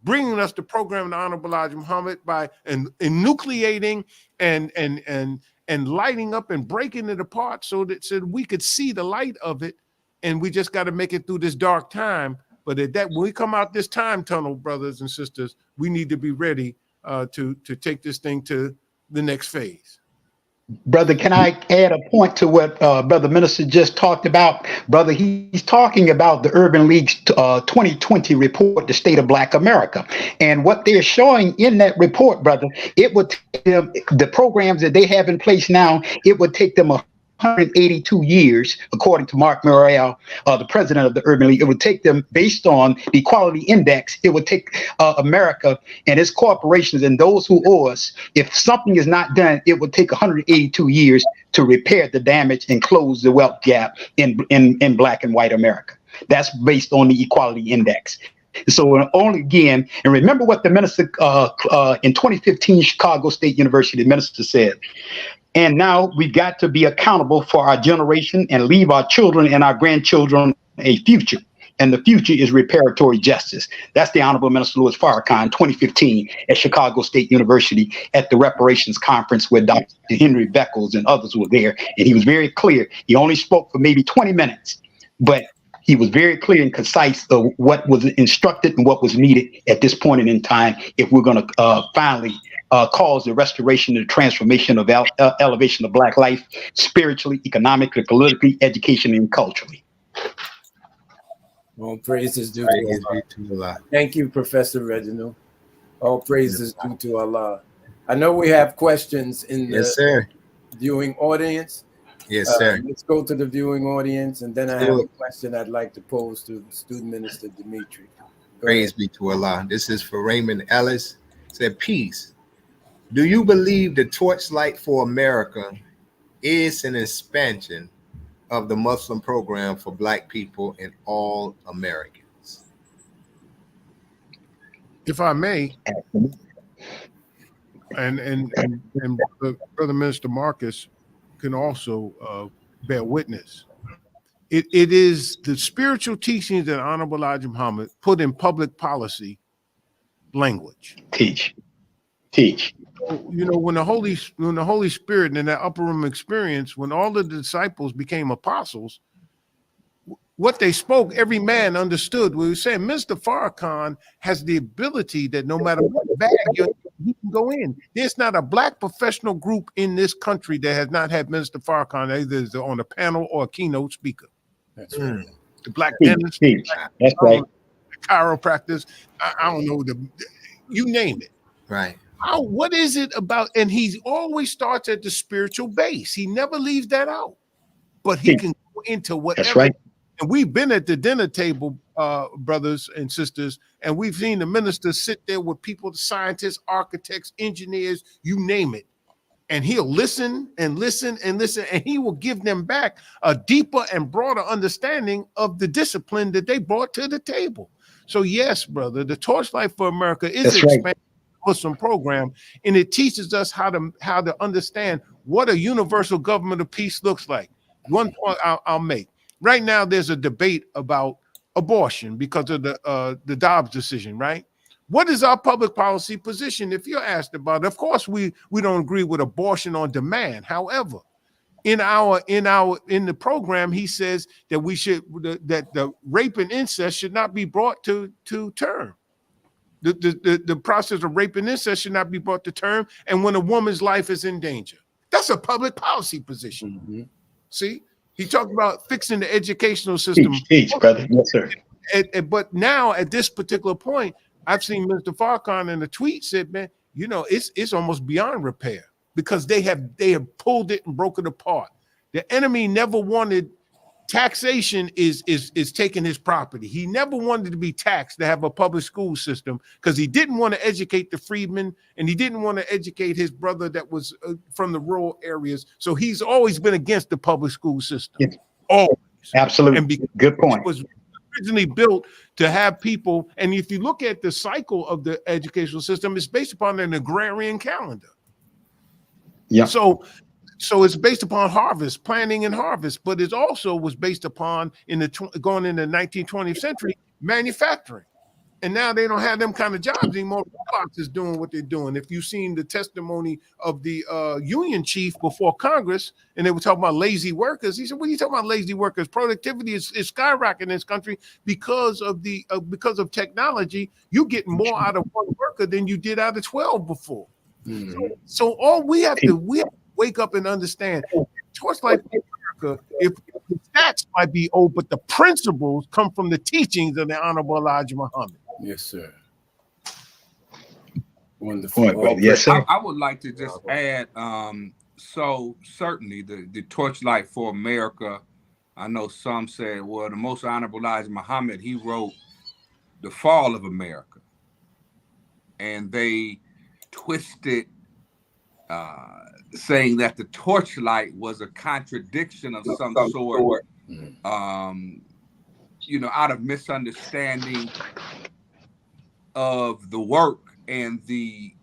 bringing us the program of the Honorable Elijah Muhammad by enucleating and lighting up and breaking it apart so that we could see the light of it. And we just got to make it through this dark time. But when we come out this time tunnel, brothers and sisters, we need to be ready to take this thing to the next phase. Brother, can I add a point to what Brother Minister just talked about? Brother, he's talking about the Urban League's 2020 report, The State of Black America. And what they're showing in that report, brother, it would take them, the programs that they have in place now, it would take them 182 years, according to Mark Morrell, the president of the Urban League. It would take them, based on the Equality Index, it would take America and its corporations and those who owe us, if something is not done, it would take 182 years to repair the damage and close the wealth gap in Black and white America. That's based on the Equality Index. So only again, and remember what the minister in 2015, Chicago State University, the minister said, and now we've got to be accountable for our generation and leave our children and our grandchildren a future. And the future is reparatory justice. That's the Honorable Minister Louis Farrakhan, 2015, at Chicago State University at the reparations conference where Dr. Henry Beckles and others were there. And he was very clear. He only spoke for maybe 20 minutes, but he was very clear and concise of what was instructed and what was needed at this point in time if we're going to finally cause the restoration and the transformation of elevation of Black life, spiritually, economically, politically, educationally, and culturally. All praises due to Allah. Thank you, Professor Reginald. All praises due to Allah. I know we have questions in the viewing audience. Yes, sir. Let's go to the viewing audience, and then I have a question I'd like to pose to Student Minister Demetric. Praise be to Allah. This is for Raymond Ellis. Said, peace. Do you believe the Torchlight for America is an expansion of the Muslim program for Black people and all Americans? If I may, and Brother Minister Marcus can also bear witness. It is the spiritual teachings that Honorable Elijah Muhammad put in public policy language. Teach. You know, when the Holy Spirit in that upper room experience, when all the disciples became apostles, what they spoke, every man understood. We were saying Mr. Farrakhan has the ability that no matter what bag you're in, he can go in. There's not a Black professional group in this country that has not had Mr. Farrakhan either on a panel or a keynote speaker. That's right. The Black dentist, That's right. chiropractors, I don't know, you name it. Right. What is it about? And he always starts at the spiritual base. He never leaves that out. But he can go into whatever. That's right. And we've been at the dinner table, brothers and sisters, and we've seen the ministers sit there with people, scientists, architects, engineers, you name it. And he'll listen and listen and listen, and he will give them back a deeper and broader understanding of the discipline that they brought to the table. So yes, brother, the Torchlight for America is an expanded Muslim program, and it teaches us how to understand what a universal government of peace looks like. One point I'll make. Right now, there's a debate about abortion because of the Dobbs decision, right? What is our public policy position if you're asked about it? Of course, we don't agree with abortion on demand. However, in the program, he says that that the rape and incest should not be brought to term. The process of rape and incest should not be brought to term, and when a woman's life is in danger. That's a public policy position. Mm-hmm. See? He talked about fixing the educational system. Teach, brother. Yes, sir. But now at this particular point, I've seen Mr. Farrakhan in a tweet said, man, you know, it's almost beyond repair because they have pulled it and broken it apart. The enemy never wanted taxation is taking his property. He never wanted to be taxed to have a public school system because he didn't want to educate the freedmen and he didn't want to educate his brother that was from the rural areas. So he's always been against the public school system. Yes. Always. Absolutely. And good point. It was originally built to have people, and if you look at the cycle of the educational system, it's based upon an agrarian calendar. Yeah. So it's based upon harvest, planting and harvest, but it also was based upon going in the 19th, 20th century, manufacturing. And now they don't have them kind of jobs anymore. Robots is doing what they're doing. If you've seen the testimony of the union chief before Congress, and they were talking about lazy workers, he said, "What are you talking about, lazy workers? Productivity is skyrocketing in this country because of technology. You get more out of one worker than you did out of 12 before." Mm-hmm. So all we have to wake up and understand. Torchlight for America, if the stats might be old, but the principles come from the teachings of the Honorable Elijah Muhammad. Yes, sir. Wonderful. Point, brother. Yes, sir. I would like to just add, so certainly the Torchlight for America, I know some said, well, the Most Honorable Elijah Muhammad, he wrote The Fall of America. And they twisted, saying that the Torchlight was a contradiction of some sort, you know, out of misunderstanding of the work and the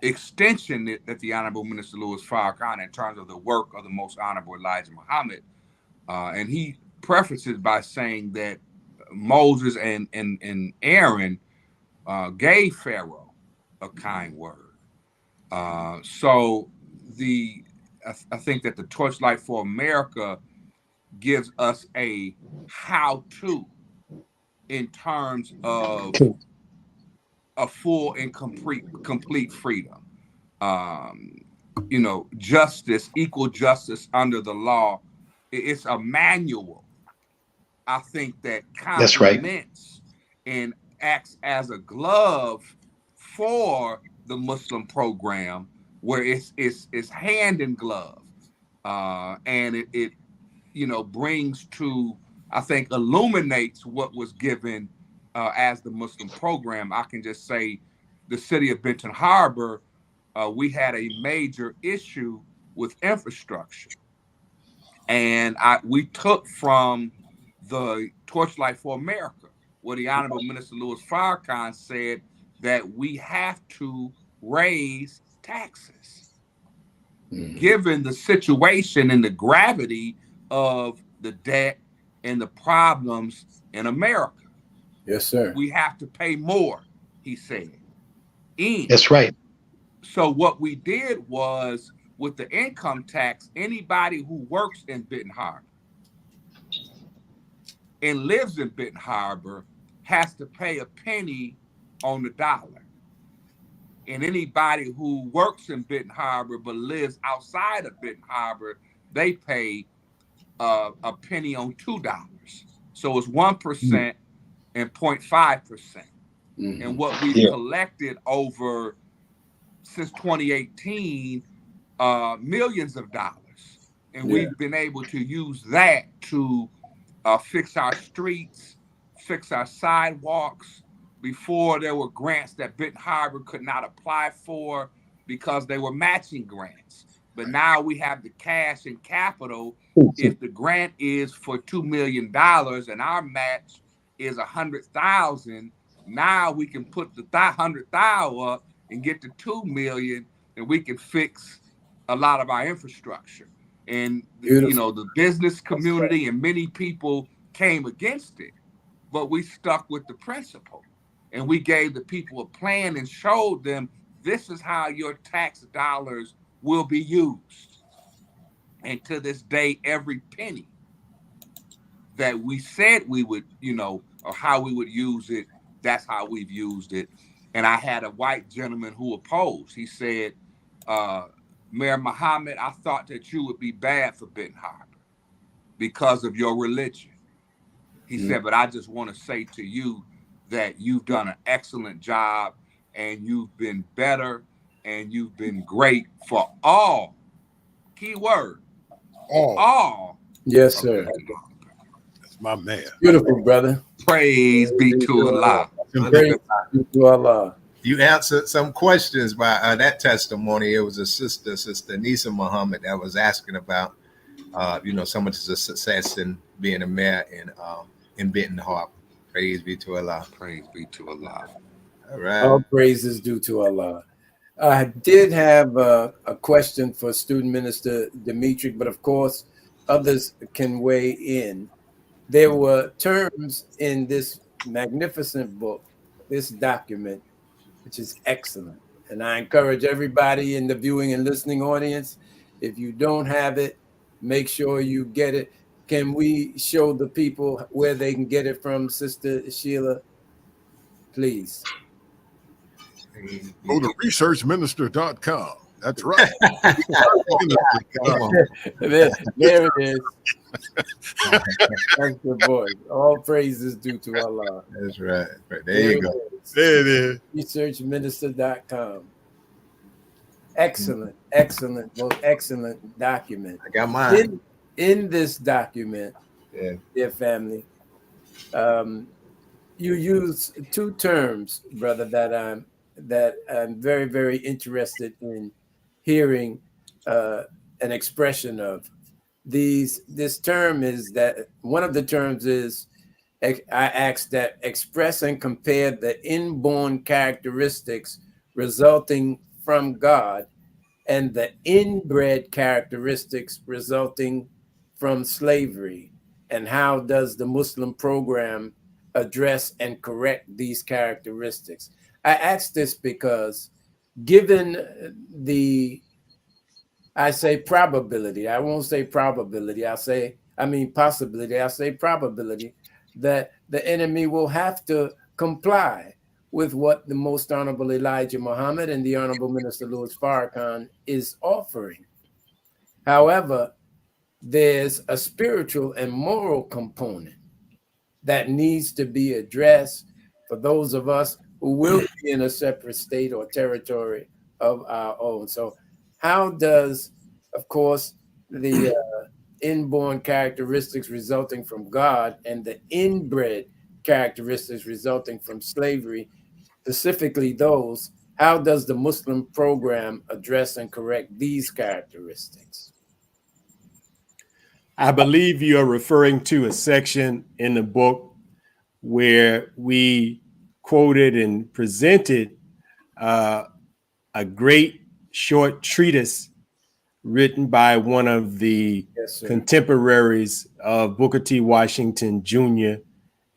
extension that the Honorable Minister Louis Farrakhan in terms of the work of the Most Honorable Elijah Muhammad. And he prefaces by saying that Moses and Aaron gave Pharaoh a kind word. So I think that the Torchlight for America gives us a how-to in terms of a full and complete freedom. You know, justice, equal justice under the law. It's a manual, I think, that complements and acts as a glove for the Muslim program, where it's hand in glove, and it you know, brings to, I think, illuminates what was given as the Muslim program. I can just say the city of Benton Harbor, we had a major issue with infrastructure. And we took from the Torchlight for America, where the Honorable Minister Louis Farrakhan said that we have to raise taxes, given the situation and the gravity of the debt and the problems in America. Yes, sir. We have to pay more, he said. That's right. So what we did was, with the income tax, anybody who works in Benton Harbor and lives in Benton Harbor has to pay a penny on the dollar. And anybody who works in Benton Harbor but lives outside of Benton Harbor, they pay a penny on $2. So it's 1% and 0.5%. And what we've collected over since 2018, millions of dollars. And we've been able to use that to fix our streets, fix our sidewalks. Before, there were grants that Benton Harbor could not apply for because they were matching grants. But now we have the cash and capital. If the grant is for $2 million and our match is $100,000, now we can put the $100,000 up and get to $2 million, and we can fix a lot of our infrastructure. And you know, the business community and many people came against it, but we stuck with the principle, and we gave the people a plan and showed them this is how your tax dollars will be used. And to this day, every penny that we said we would, you know, or how we would use it, that's how we've used it. And I had a white gentleman who opposed. He said, Mayor Muhammad, I thought that you would be bad for Benton Harbor because of your religion. He said, but I just want to say to you that you've done an excellent job, and you've been better, and you've been great for all, key word, all. Yes, sir. That's my man. Beautiful, brother. Praise be to Allah. Praise be to Allah. You answered some questions by that testimony. It was a Sister Nisa Muhammad, that was asking about, you know, some of the success in being a mayor in Benton Harbor. Praise be to Allah. Praise be to Allah. All right. All praises due to Allah. I did have a question for Student Minister Demetric, but of course, others can weigh in. There were terms in this magnificent book, this document, which is excellent. And I encourage everybody in the viewing and listening audience, if you don't have it, make sure you get it. Can we show the people where they can get it from, Sister Sheila? Please. Go to researchminister.com. That's right. Come on. There it is. That's the voice. All praises due to Allah. That's right. There you go. There it is. Researchminister.com. Excellent, excellent, most excellent document. I got mine. In this document, Yeah. dear family, you use two terms, brother, that I'm very, very interested in hearing an expression of. This term is that one of the terms is, I asked that express and compare the inborn characteristics resulting from God and the inbred characteristics resulting from slavery, and how does the Muslim program address and correct these characteristics? I ask this because given the, I say probability, I won't say probability, possibility, I'll say probability that the enemy will have to comply with what the Most Honorable Elijah Muhammad and the Honorable Minister Louis Farrakhan is offering. However, there's a spiritual and moral component that needs to be addressed for those of us who will be in a separate state or territory of our own. So how does, of course, the inborn characteristics resulting from God and the inbred characteristics resulting from slavery, specifically those, how does the Muslim program address and correct these characteristics? I believe you are referring to a section in the book where we quoted and presented a great short treatise written by one of the contemporaries of Booker T. Washington Jr.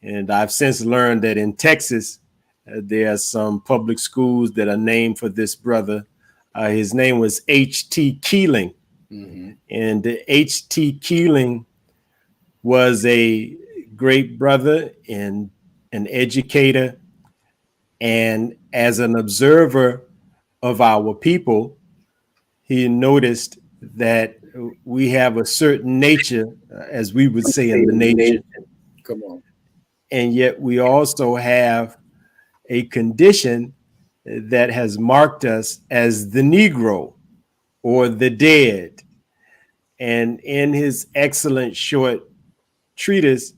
And I've since learned that in Texas, there are some public schools that are named for this brother. His name was H.T. Keeling. Mm-hmm. And H.T. Keeling was a great brother and an educator. And as an observer of our people, he noticed that we have a certain nature, as we would say in the nation. Come on. And yet we also have a condition that has marked us as the Negro or the dead. And in his excellent short treatise,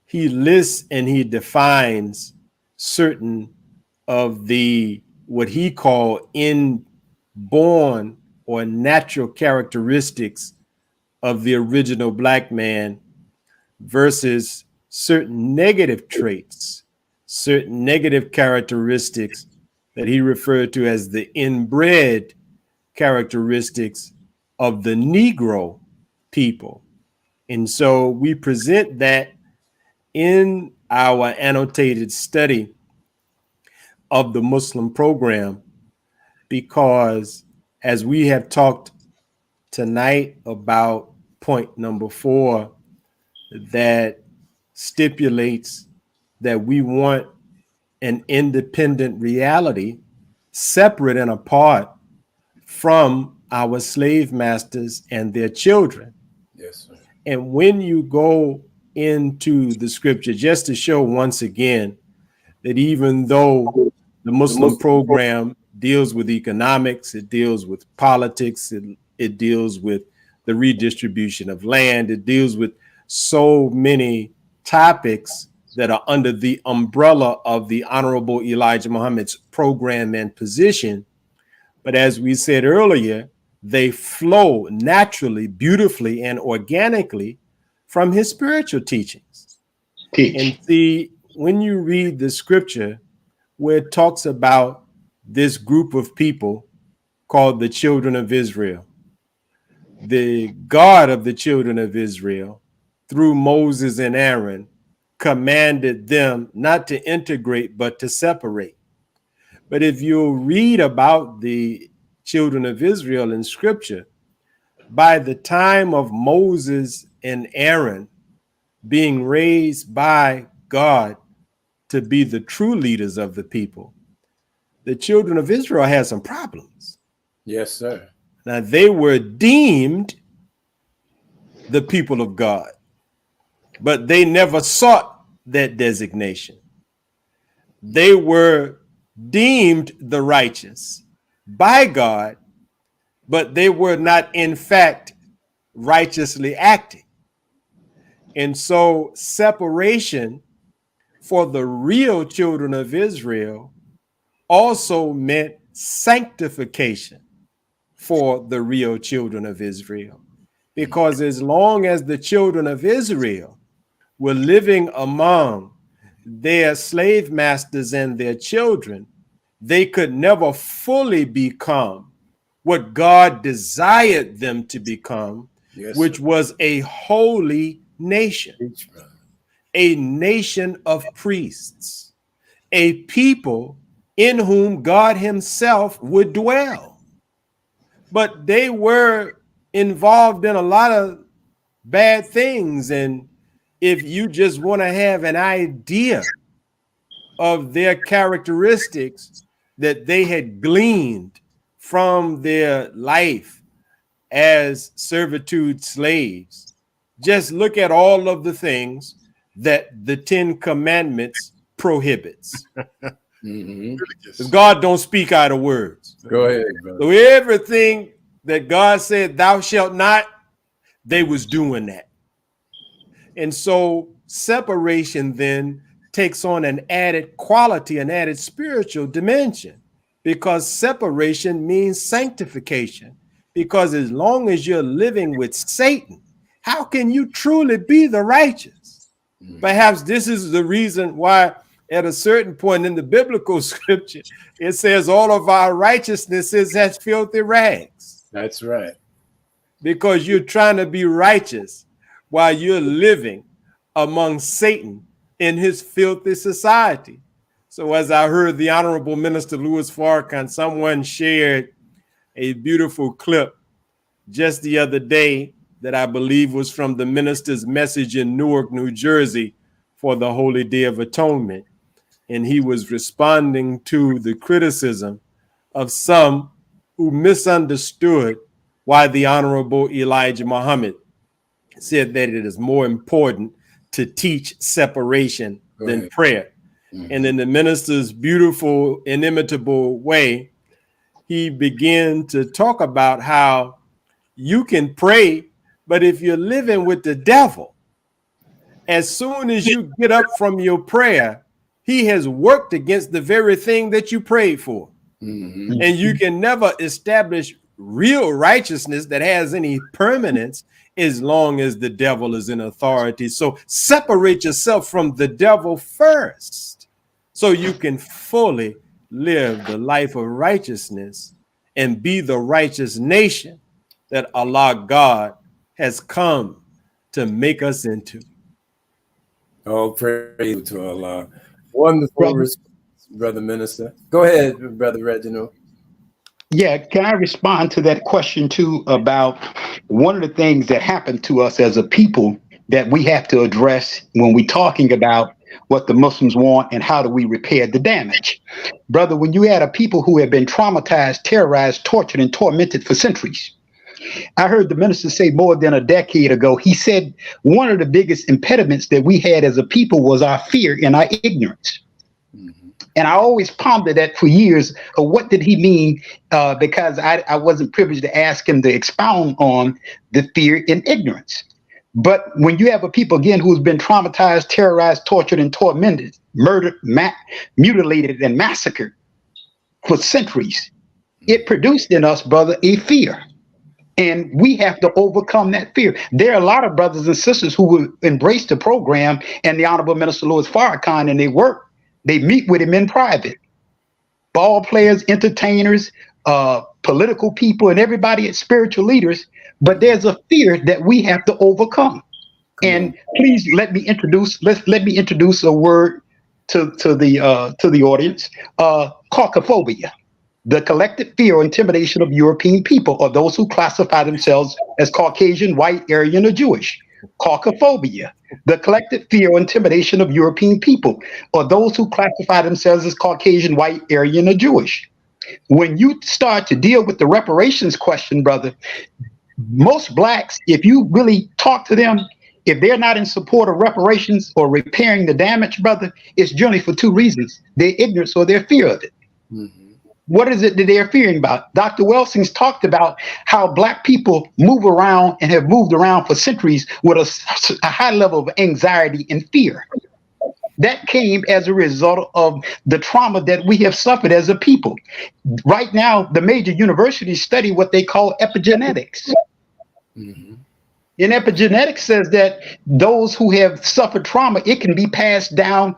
he lists and he defines certain of the, what he called inborn or natural characteristics of the original Black man versus certain negative traits, certain negative characteristics that he referred to as the inbred characteristics of the Negro people. And so we present that in our annotated study of the Muslim program, because as we have talked tonight about point number 4, that stipulates that we want an independent reality separate and apart from our slave masters and their children. Yes, sir. And when you go into the scripture, just to show once again that even though the Muslim program deals with economics, it deals with politics, it deals with the redistribution of land, it deals with so many topics that are under the umbrella of the Honorable Elijah Muhammad's program and position. But as we said earlier, they flow naturally, beautifully, and organically from his spiritual teachings. And see, when you read the scripture where it talks about this group of people called the children of Israel, the God of the children of Israel, through Moses and Aaron, commanded them not to integrate, but to separate. But if you read about the children of Israel in scripture, by the time of Moses and Aaron being raised by God to be the true leaders of the people, the children of Israel had some problems. Yes, sir. Now, they were deemed the people of God, but they never sought that designation. They were deemed the righteous by God, but they were not, in fact, righteously acting. And so separation for the real children of Israel also meant sanctification for the real children of Israel. Because as long as the children of Israel were living among their slave masters and their children, they could never fully become what God desired them to become, Yes, which sir. was a holy nation, Preach, brother. a nation of priests, a people in whom God himself would dwell. But they were involved in a lot of bad things. And if you just want to have an idea of their characteristics that they had gleaned from their life as servitude slaves, just look at all of the things that the 10 Commandments prohibits. Mhm. Because God don't speak out of words. Go ahead, brother. So everything that God said, thou shalt not, they was doing that. And so separation then takes on an added quality, an added spiritual dimension, because separation means sanctification. Because as long as you're living with Satan, how can you truly be the righteous? Perhaps this is the reason why at a certain point in the biblical scripture, it says all of our righteousness is as filthy rags. That's right. Because you're trying to be righteous while you're living among Satan in his filthy society. So as I heard the Honorable Minister Louis Farrakhan, someone shared a beautiful clip just the other day that I believe was from the minister's message in Newark, New Jersey for the Holy Day of Atonement. And he was responding to the criticism of some who misunderstood why the Honorable Elijah Muhammad said that it is more important to teach separation than prayer. And in the minister's beautiful, inimitable way, he began to talk about how you can pray, but if you're living with the devil, as soon as you get up from your prayer, he has worked against the very thing that you prayed for. And you can never establish real righteousness that has any permanence as long as the devil is in authority. So separate yourself from the devil first so you can fully live the life of righteousness and be the righteous nation that Allah God has come to make us into. Oh, praise to Allah. Wonderful response, Brother Minister. Go ahead, Brother Reginald. Yeah, can I respond to that question too about one of the things that happened to us as a people that we have to address when we're talking about what the Muslims want and how do we repair the damage? Brother, when you had a people who have been traumatized, terrorized, tortured, and tormented for centuries, I heard the minister say more than a decade ago, he said one of the biggest impediments that we had as a people was our fear and our ignorance. And I always pondered that for years. What did he mean? Because I wasn't privileged to ask him to expound on the fear and ignorance. But when you have a people, again, who's been traumatized, terrorized, tortured, and tormented, murdered, mutilated, and massacred for centuries, it produced in us, brother, a fear. And we have to overcome that fear. There are a lot of brothers and sisters who will embrace the program and the Honorable Minister Louis Farrakhan, and they work. They meet with him in private. Ball players, entertainers, political people, and everybody, spiritual leaders. But there's a fear that we have to overcome. And please let me introduce. Let me introduce a word to the audience. Caucaphobia, the collective fear or intimidation of European people or those who classify themselves as Caucasian, white, Aryan, or Jewish. Caucaphobia, the collective fear or intimidation of European people or those who classify themselves as Caucasian, white, Aryan, or Jewish. when you start to deal with the reparations question, brother, most blacks, if you really talk to them, if they're not in support of reparations or repairing the damage, brother, it's generally for two reasons: their ignorance or their fear of it. What is it that they're fearing about? Dr. Welsing's talked about how black people move around and have moved around for centuries with a high level of anxiety and fear. That came as a result of the trauma that we have suffered as a people. Right now, the major universities study what they call epigenetics. And epigenetics says that those who have suffered trauma, it can be passed down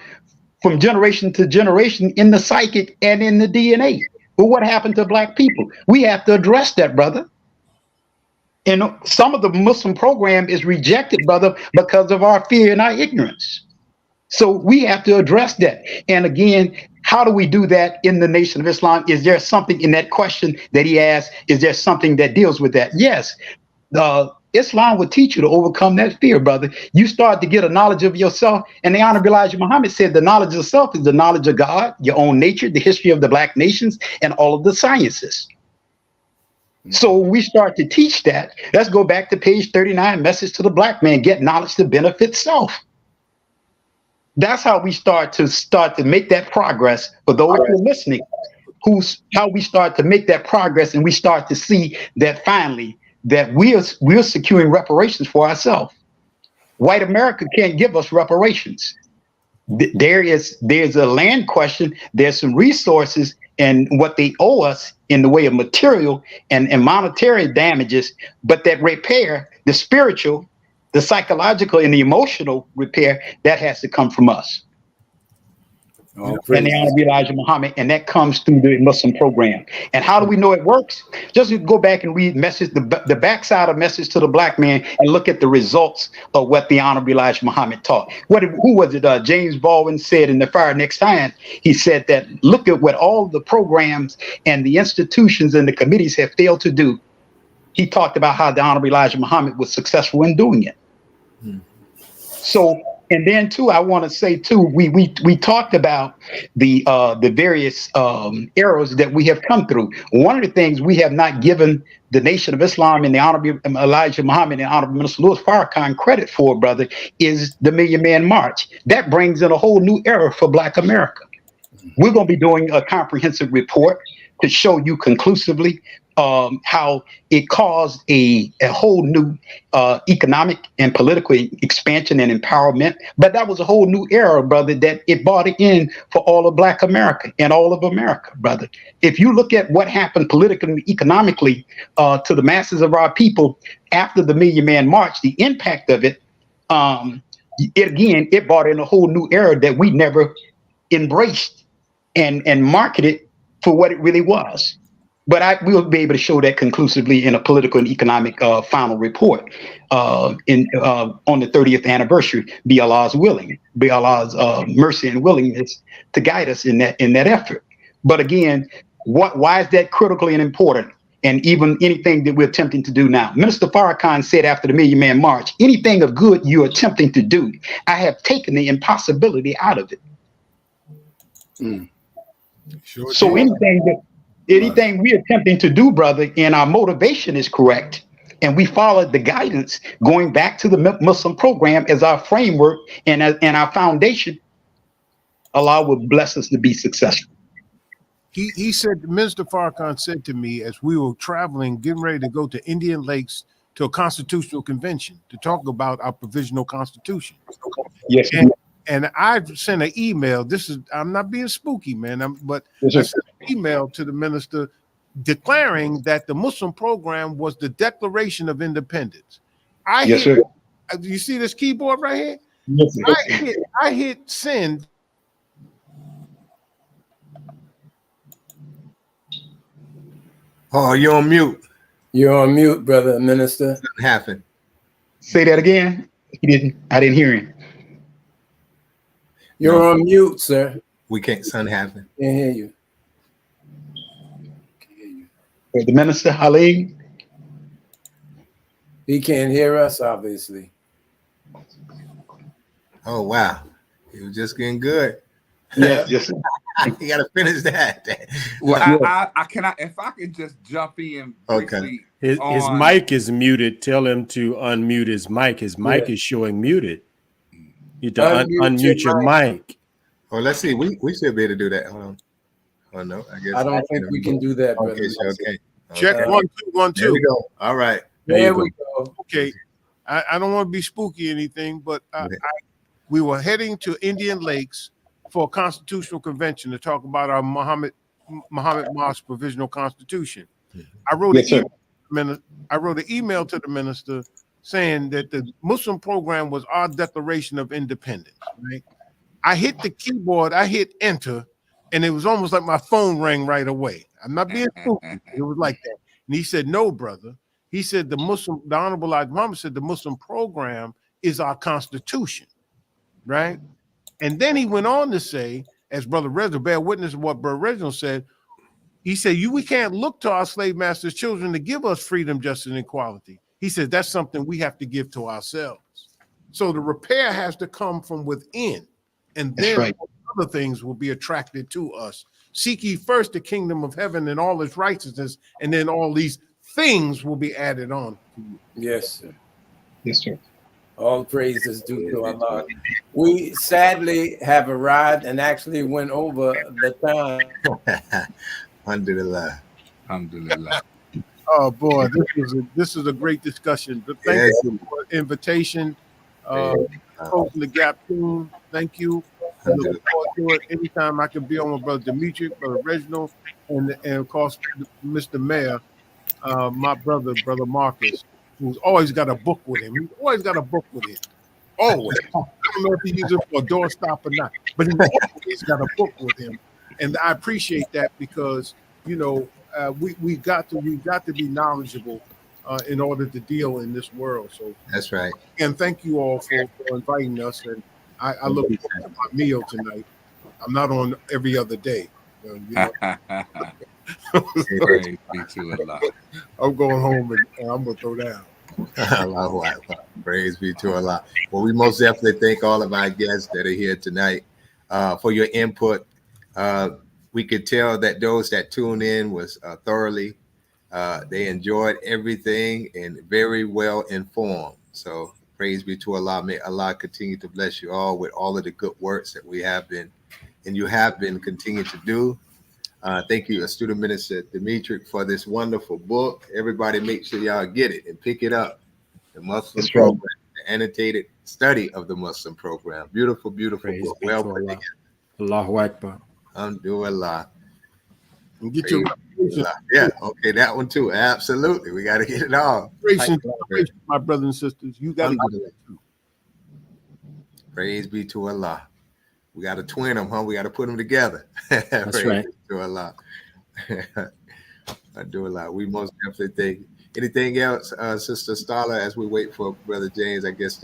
from generation to generation in the psychic and in the DNA. But what happened to black people? We have to address that, brother. And some of the Muslim program is rejected, brother, because of our fear and our ignorance. So we have to address that. And again, how do we do that in the Nation of Islam? Is there something in that question that he asked? Is there something that deals with that? Yes. Islam would teach you to overcome that fear, brother. You start to get a knowledge of yourself. And the Honorable Elijah Muhammad said the knowledge of self is the knowledge of God, your own nature, the history of the black nations, and all of the sciences. So we start to teach that. Let's go back to page 39, message to the black man, get knowledge to benefit self. That's how we start to make that progress for those who are listening, how we start to make that progress, and we start to see that finally that we're securing reparations for ourselves. White America can't give us reparations. There's a land question, there's some resources and what they owe us in the way of material and monetary damages, but that repair, the spiritual, the psychological, and the emotional repair, that has to come from us. And the Honorable Elijah Muhammad, and that comes through the Muslim program. And how do we know it works? Just go back and read the backside of Message to the Black Man and look at the results of what the Honorable Elijah Muhammad taught. Who was it? James Baldwin said in The Fire Next Time, he said that look at what all the programs and the institutions and the committees have failed to do. He talked about how the Honorable Elijah Muhammad was successful in doing it. So, and then too, I want to say too, we talked about the various errors that we have come through. One of the things we have not given the Nation of Islam and the Honorable Elijah Muhammad and Honorable Minister Louis Farrakhan credit for, brother, is the Million Man March. That brings in a whole new era for Black America. We're going to be doing a comprehensive report to show you conclusively how it caused a whole new economic and political expansion and empowerment. But that was a whole new era, brother, that it brought it in for all of Black America and all of America, brother. If you look at what happened politically and economically to the masses of our people after the Million Man March, the impact of it, it brought in a whole new era that we never embraced and marketed for what it really was. But we'll be able to show that conclusively in a political and economic final report on the 30th anniversary. Be Allah's willing, be Allah's mercy and willingness to guide us in that effort. But again, why is that critically and important? And even anything that we're attempting to do now. Minister Farrakhan said after the Million Man March, anything of good you're attempting to do, I have taken the impossibility out of it. Sure so anything we're attempting to do, brother, and our motivation is correct, and we followed the guidance going back to the Muslim program as our framework and our foundation, Allah will bless us to be successful. He said, Minister Farrakhan said to me as we were traveling, getting ready to go to Indian Lakes to a constitutional convention to talk about our provisional constitution. Yes. And I've sent an email. I'm not being spooky, man. But I sent an email to the minister declaring that the Muslim program was the Declaration of Independence. You see this keyboard right here? Yes, I hit send. Oh, you're on mute. You're on mute, brother minister. Nothing happened. Say that again. I didn't hear him. You're on mute, sir. We can't. Something happened. Can't hear you. The minister, Ali. He can't hear us, obviously. Oh wow, he was just getting good. Yeah. Yes. You got to finish that. Well, if I can just jump in briefly. His mic is muted. Tell him to unmute his mic. His mic is showing muted. You have to unmute your mic. Oh, let's see. We should be able to do that. Hold on. Oh no, I guess I don't think we can do that, brother. Okay. Check 1 2 1 2. There we go. All right. There we go. Okay. I don't want to be spooky or anything, but we were heading to Indian Lakes for a constitutional convention to talk about our Muhammad Mosque provisional constitution. I wrote an email to the minister saying that the Muslim program was our declaration of independence. Right? I hit the keyboard, I hit enter, and it was almost like my phone rang right away. I'm not being spooky. It was like that. And he said, "No, brother." He said the Honorable Elijah Muhammad said the Muslim program is our constitution, right? And then he went on to say, as Brother Reginald, bear witness of what Brother Reginald said, he said, we can't look to our slave masters' children to give us freedom, justice, and equality. He said, that's something we have to give to ourselves. So the repair has to come from within, and then other things will be attracted to us. Seek ye first the kingdom of heaven and all its righteousness, and then all these things will be added on. Yes, sir. Yes, sir. All praise is due to Allah. We sadly have arrived and actually went over the time. Alhamdulillah. Alhamdulillah. Oh boy, this is a great discussion. But thank you for the invitation. Closing the gap team. Thank you. I look forward to it. Anytime I can be on with Brother Demetric, Brother Reginald, and of course Mr. Mayor, my brother Marcus, who's always got a book with him. He's always got a book with him. Always. I don't know if he uses it for a doorstop or not, but he's always got a book with him. And I appreciate that because, you know, we got to be knowledgeable in order to deal in this world. So that's right. And thank you all for inviting us. And I look forward to my meal tonight. I'm not on every other day. You know? Praise be to Allah. I'm going home and I'm gonna throw down. Praise be to Allah. Well, we most definitely thank all of our guests that are here tonight for your input. We could tell that those that tuned in was thoroughly. They enjoyed everything and very well informed. So praise be to Allah. May Allah continue to bless you all with all of the good works that we have been and you have been continuing to do. Thank you, Student Minister Demetric, for this wonderful book. Everybody make sure y'all get it and pick it up. The Muslim Program, the annotated study of the Muslim Program. Beautiful, beautiful Praise book. Well put together. Allahu Akbar. Alhamdulillah. And get your yeah, okay, that one too. Absolutely. We got to get it all. My brothers and sisters, you got to get it too. Praise be to Allah. We got to twin them, huh? We got to put them together. That's right. To Allah. I do a lot. We most definitely think. Anything else, Sister Starla, as we wait for Brother James? I guess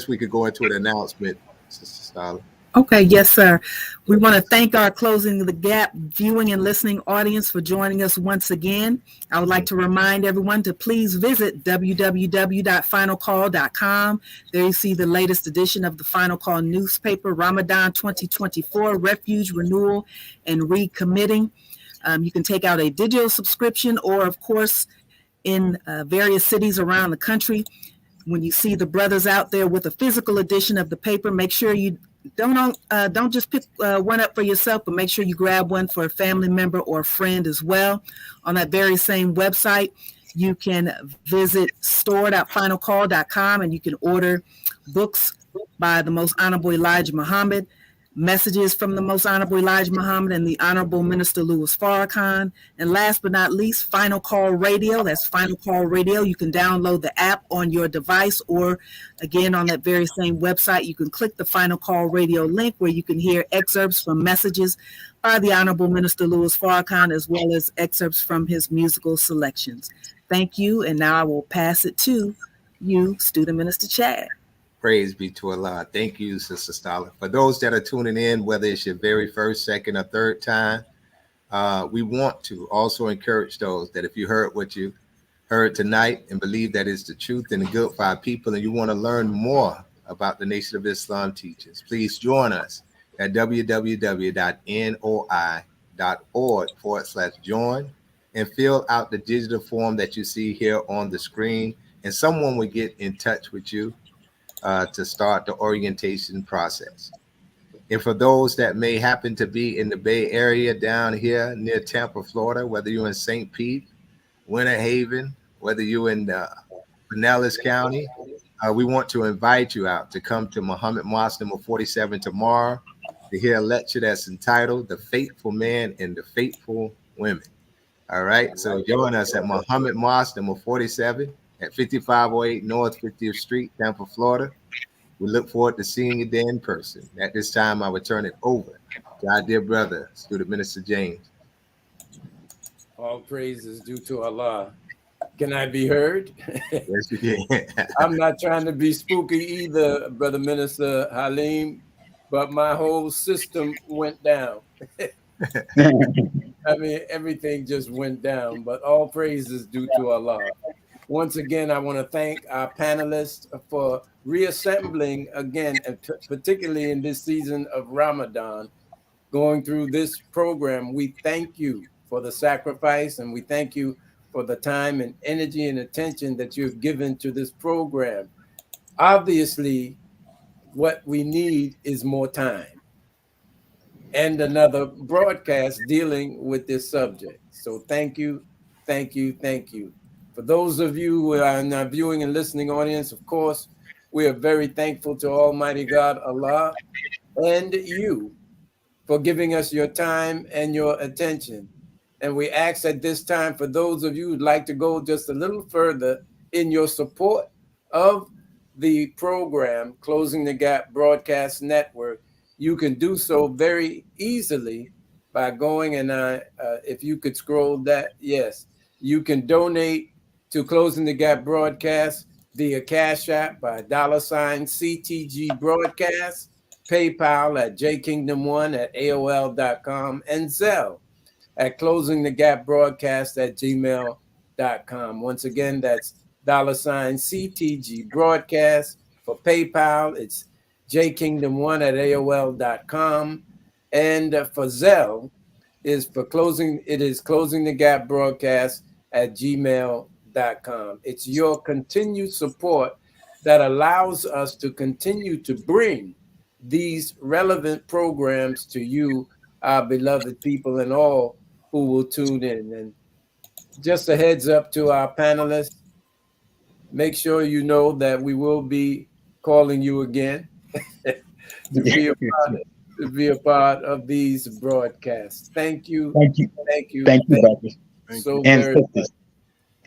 we could go into an announcement, Sister Starla. Okay, yes, sir. We want to thank our Closing the Gap viewing and listening audience for joining us once again. I would like to remind everyone to please visit www.finalcall.com. There you see the latest edition of the Final Call newspaper, Ramadan 2024, Refuge, Renewal, and Recommitting. You can take out a digital subscription or, of course, in various cities around the country. When you see the brothers out there with a physical edition of the paper, make sure you don't just pick one up for yourself, but make sure you grab one for a family member or a friend as well. On that very same website, you can visit store.finalcall.com and you can order books by the Most Honorable Elijah Muhammad, messages from the Most Honorable Elijah Muhammad and the Honorable Minister Louis Farrakhan. And last but not least, Final Call Radio. That's Final Call Radio. You can download the app on your device, or again, on that very same website, you can click the Final Call Radio link where you can hear excerpts from messages by the Honorable Minister Louis Farrakhan, as well as excerpts from his musical selections. Thank you. And now I will pass it to you, Student Minister Chad. Praise be to Allah. Thank you, Sister Starla. For those that are tuning in, whether it's your very first, second, or third time, we want to also encourage those that if you heard what you heard tonight and believe that is the truth and the good for our people, and you want to learn more about the Nation of Islam teachings, please join us at www.noi.org/join and fill out the digital form that you see here on the screen, and someone will get in touch with you to start the orientation process. And for those that may happen to be in the Bay Area down here near Tampa, Florida, whether you're in St. Pete, Winter Haven, whether you're in Pinellas County, we want to invite you out to come to Muhammad Mosque number 47 tomorrow to hear a lecture that's entitled The Faithful Man and the Faithful Women. All right, so join us at Muhammad Mosque number 47 at 5508 North 50th Street, Tampa, Florida. We look forward to seeing you there in person. At this time, I will turn it over to our dear brother, Student Minister James. All praise is due to Allah. Can I be heard? Yes, you can. I'm not trying to be spooky either, Brother Minister Halim, but my whole system went down. I mean, everything just went down, but all praise is due to Allah. Once again, I want to thank our panelists for reassembling again, and particularly in this season of Ramadan, going through this program. We thank you for the sacrifice, and we thank you for the time and energy and attention that you've given to this program. Obviously, what we need is more time and another broadcast dealing with this subject. So thank you, thank you, thank you. For those of you who are in our viewing and listening audience, of course, we are very thankful to Almighty God, Allah, and you for giving us your time and your attention. And we ask at this time for those of you who'd like to go just a little further in your support of the program, Closing the Gap Broadcast Network, you can do so very easily by going and if you could scroll that, yes, you can donate to Closing the Gap Broadcast via Cash App by $CTG Broadcast, PayPal at jkingdom1@aol.com, and Zelle at closingthegapbroadcast@gmail.com. Once again, that's $CTG Broadcast. For PayPal, it's jkingdom1@aol.com. And for Zelle, it is Closing the Gap Broadcast at gmail.com. It's your continued support that allows us to continue to bring these relevant programs to you, our beloved people, and all who will tune in. And just a heads up to our panelists, make sure you know that we will be calling you again to be a part of these broadcasts. Thank you. Thank you. Thank you. Thank you, brothers. So And very sisters. much.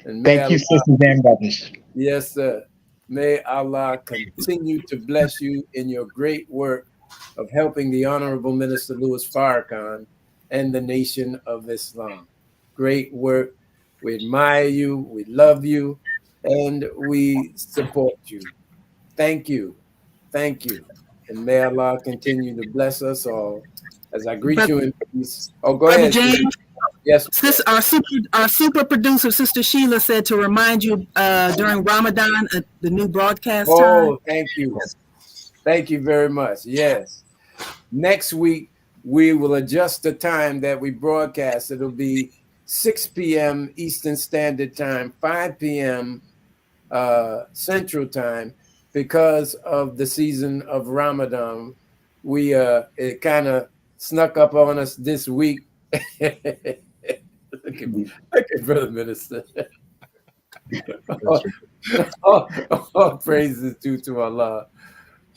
And Thank you, sisters and brothers. Yes, sir. May Allah continue to bless you in your great work of helping the Honorable Minister Louis Farrakhan and the Nation of Islam. Great work. We admire you, we love you, and we support you. Thank you. Thank you. And may Allah continue to bless us all. As I greet you in peace. Oh, go ahead. James, yes. Our super producer, Sister Sheila, said to remind you during Ramadan the new broadcast time. Oh, thank you. Thank you very much. Yes. Next week, we will adjust the time that we broadcast. It'll be 6 p.m. Eastern Standard Time, 5 p.m. Central Time, because of the season of Ramadan. It kind of snuck up on us this week. Look at Brother Minister. all praises due to Allah.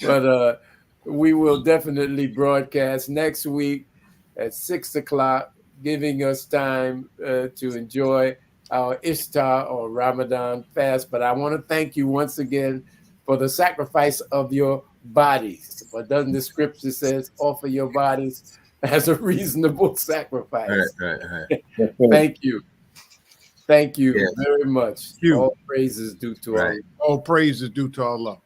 But we will definitely broadcast next week at 6 o'clock, giving us time to enjoy our Iftar or Ramadan fast. But I want to thank you once again for the sacrifice of your bodies. But doesn't the scripture says, offer your bodies as a reasonable sacrifice? Right. Thank you. Thank you very much. All praises due to Allah. All praises due to Allah.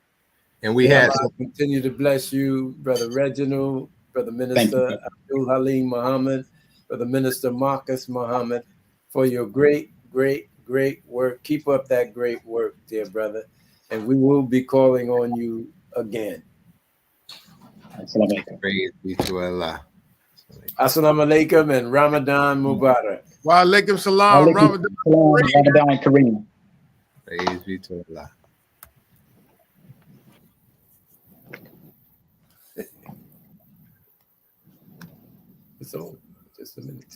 And we have continue to bless you, Brother Reginald, Brother Minister Abdul Halim Muhammad, Brother Minister Marcus Muhammad, for your great work. Keep up that great work, dear brother. And we will be calling on you again. Assalamu alaikum. Praise be to Allah. Assalamu alaikum and Ramadan Mubarak. Wa alaikum salam. Alaikum Ramadan. salam, Ramadan Kareem. Praise be to Allah. So, just a minute.